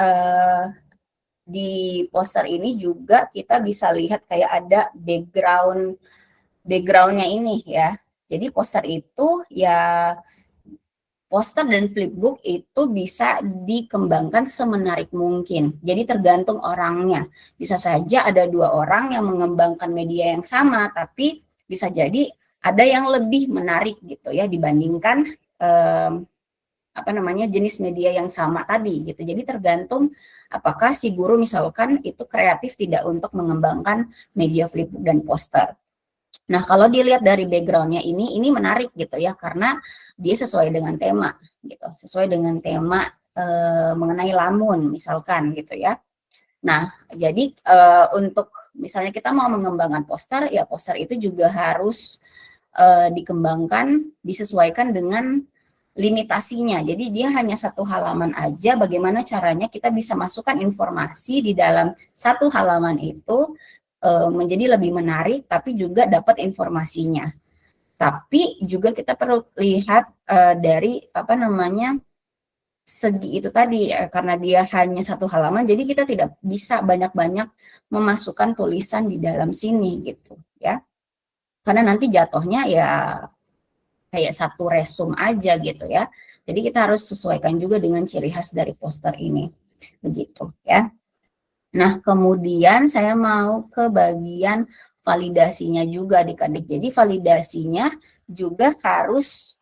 di poster ini juga kita bisa lihat kayak ada backgroundnya ini ya. Jadi poster itu ya, poster dan flipbook itu bisa dikembangkan semenarik mungkin. Jadi tergantung orangnya. Bisa saja ada dua orang yang mengembangkan media yang sama, tapi bisa jadi ada yang lebih menarik gitu ya dibandingkan jenis media yang sama tadi gitu. Jadi tergantung apakah si guru misalkan itu kreatif tidak untuk mengembangkan media flipbook dan poster. Nah, kalau dilihat dari backgroundnya ini menarik gitu ya, karena dia sesuai dengan tema gitu, sesuai dengan tema mengenai lamun misalkan gitu ya. Nah, jadi untuk misalnya kita mau mengembangkan poster, ya poster itu juga harus dikembangkan, disesuaikan dengan limitasinya. Jadi dia hanya satu halaman aja, bagaimana caranya kita bisa masukkan informasi di dalam satu halaman itu menjadi lebih menarik, tapi juga dapat informasinya. Tapi juga kita perlu lihat dari segi itu tadi, karena dia hanya satu halaman, jadi kita tidak bisa banyak-banyak memasukkan tulisan di dalam sini gitu ya. Karena nanti jatuhnya ya kayak satu resume aja gitu ya. Jadi kita harus sesuaikan juga dengan ciri khas dari poster ini. Begitu ya. Nah, kemudian saya mau ke bagian validasinya juga adik-adik. Jadi validasinya juga harus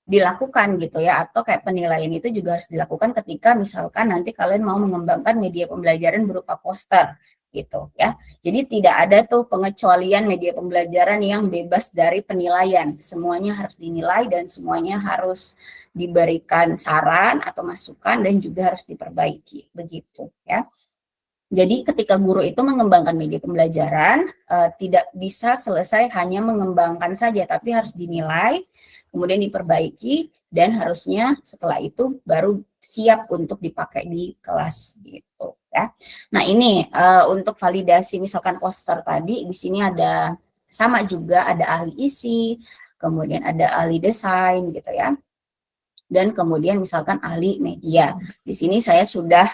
dilakukan gitu ya, atau kayak penilaian itu juga harus dilakukan ketika misalkan nanti kalian mau mengembangkan media pembelajaran berupa poster gitu ya. Jadi tidak ada tuh pengecualian media pembelajaran yang bebas dari penilaian. Semuanya harus dinilai dan semuanya harus diberikan saran atau masukan dan juga harus diperbaiki begitu ya. Jadi ketika guru itu mengembangkan media pembelajaran, tidak bisa selesai hanya mengembangkan saja, tapi harus dinilai, kemudian diperbaiki, dan harusnya setelah itu baru siap untuk dipakai di kelas gitu ya. Nah ini untuk validasi misalkan poster tadi, di sini ada sama juga, ada ahli isi, kemudian ada ahli desain gitu ya. Dan kemudian misalkan ahli media. Di sini saya sudah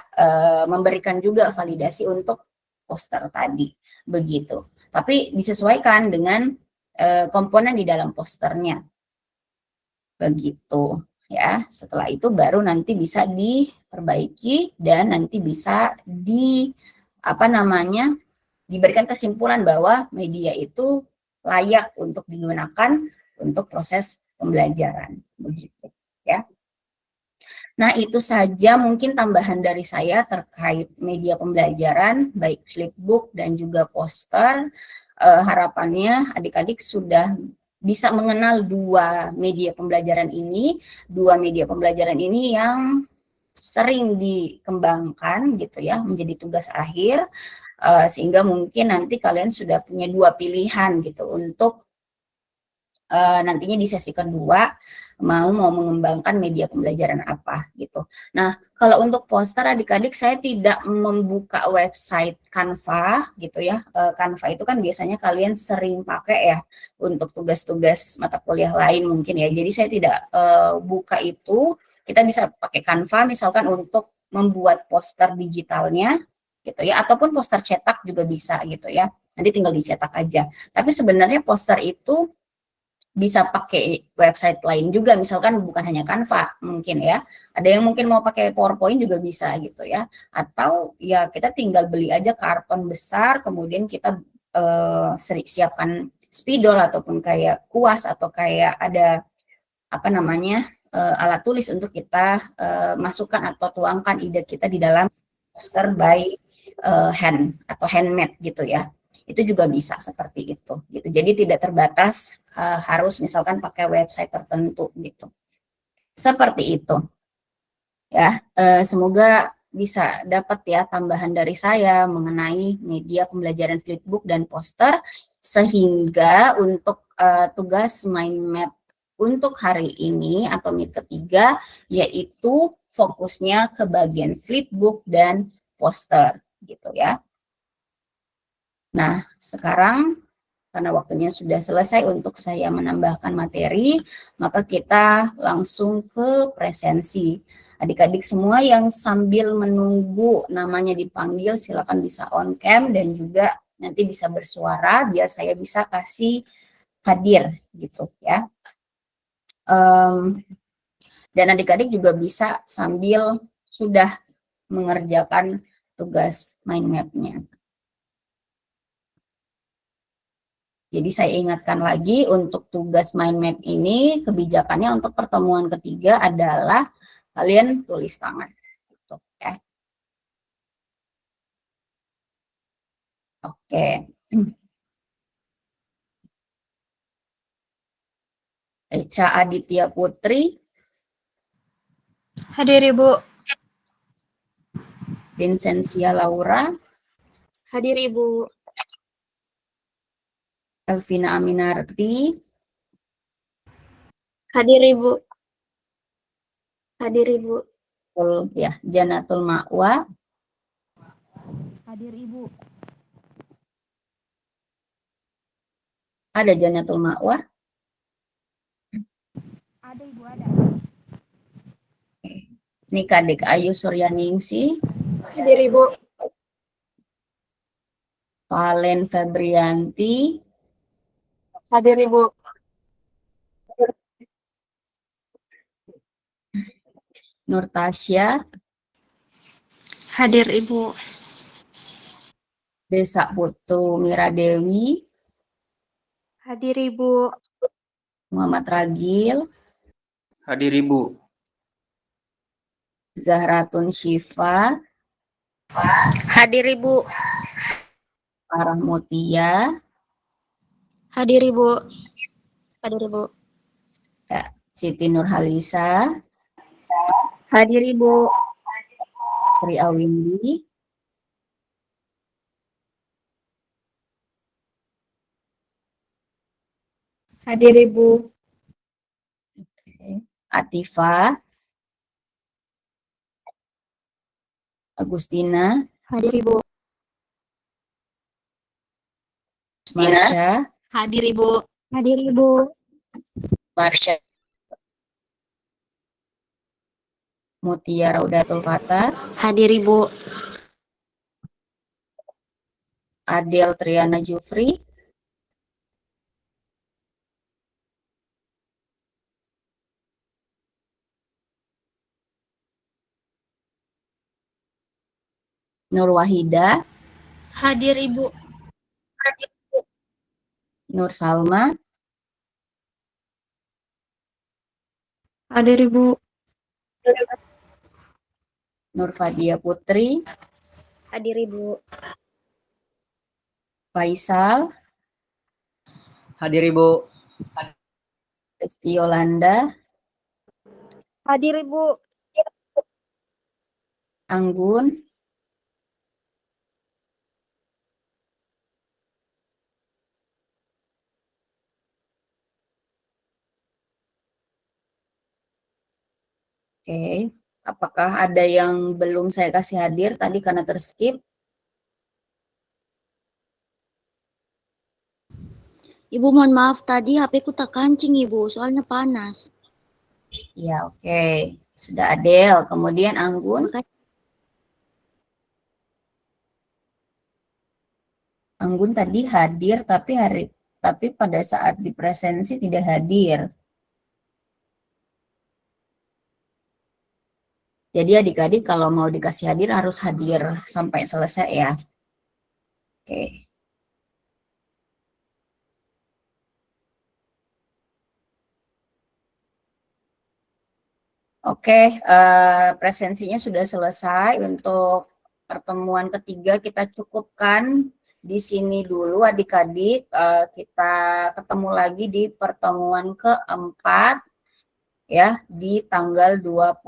memberikan juga validasi untuk poster tadi, begitu. Tapi disesuaikan dengan komponen di dalam posternya, begitu ya. Setelah itu baru nanti bisa diperbaiki dan nanti bisa diberikan kesimpulan bahwa media itu layak untuk digunakan untuk proses pembelajaran, begitu. Ya. Nah, itu saja mungkin tambahan dari saya terkait media pembelajaran, baik flipbook dan juga poster. Harapannya adik-adik sudah bisa mengenal dua media pembelajaran ini yang sering dikembangkan gitu ya, menjadi tugas akhir, sehingga mungkin nanti kalian sudah punya dua pilihan gitu untuk nantinya di sesi kedua mau mengembangkan media pembelajaran apa gitu. Nah, kalau untuk poster adik-adik saya tidak membuka website Canva gitu ya. Canva itu kan biasanya kalian sering pakai ya untuk tugas-tugas mata kuliah lain mungkin ya. Jadi saya tidak buka itu. Kita bisa pakai Canva misalkan untuk membuat poster digitalnya gitu ya, ataupun poster cetak juga bisa gitu ya. Nanti tinggal dicetak aja. Tapi sebenarnya poster itu bisa pakai website lain juga, misalkan bukan hanya Canva mungkin ya. Ada yang mungkin mau pakai PowerPoint juga bisa gitu ya. Atau ya kita tinggal beli aja karton besar, kemudian kita siapkan spidol ataupun kayak kuas atau kayak ada alat tulis untuk kita masukkan atau tuangkan ide kita di dalam poster by hand atau handmade gitu ya. Itu juga bisa seperti itu gitu. Jadi tidak terbatas harus misalkan pakai website tertentu gitu. Seperti itu. Ya, semoga bisa dapat ya tambahan dari saya mengenai media pembelajaran flipbook dan poster, sehingga untuk tugas mind map untuk hari ini atau mid ketiga yaitu fokusnya ke bagian flipbook dan poster gitu ya. Nah, sekarang karena waktunya sudah selesai untuk saya menambahkan materi, maka kita langsung ke presensi. Adik-adik semua yang sambil menunggu namanya dipanggil, silakan bisa on cam dan juga nanti bisa bersuara biar saya bisa kasih hadir gitu ya. Dan adik-adik juga bisa sambil sudah mengerjakan tugas mind map-nya. Jadi saya ingatkan lagi untuk tugas mind map ini, kebijakannya untuk pertemuan ketiga adalah kalian tulis tangan. Gitu, ya. Oke. Echa Aditya Putri. Hadir Ibu. Vincentia Laura. Hadir Ibu. Elvina Aminarti. Hadir Ibu. Hadir Ibu. Ya, Janatul Ma'wa. Hadir Ibu. Ada Janatul Ma'wa? Ada Ibu, ada. Ini Kadek Ayu Suryaningsih. Hadir Ibu. Valen Febrianti. Hadir Ibu. Nur Tasya. Hadir Ibu. Desa Putu Miradewi. Hadir Ibu. Muhammad Ragil. Hadir Ibu. Zahratun Syifa. Hadir Ibu. Farah Mutia. Hadir Ibu. Hadir Ibu. Ya, Siti Nurhalisa. Hadir Ibu. Tri Awindi. Hadir Ibu. Atifa. Agustina. Hadir Ibu. Marsha. Hadir Ibu. Hadir Ibu. Marsha. Mutia Raudatul Fatah. Hadir Ibu. Adel Triana Jufri. Nur Wahida. Hadir Ibu. Hadir Ibu. Nur Salma. Hadir Ibu. Nur Fadia Putri. Hadir Ibu. Faisal. Hadir Ibu. Desti Yolanda. Hadir Ibu. Anggun. Oke, apakah ada yang belum saya kasih hadir tadi karena terskip? Ibu mohon maaf tadi HP ku tak kancing Ibu, soalnya panas. Ya, oke. Sudah Adel, kemudian Anggun. Anggun tadi hadir tapi pada saat di presensi tidak hadir. Jadi adik-adik kalau mau dikasih hadir harus hadir sampai selesai ya. Oke. Oke, presensinya sudah selesai. Untuk pertemuan ketiga kita cukupkan di sini dulu adik-adik. Kita ketemu lagi di pertemuan keempat ya di tanggal 20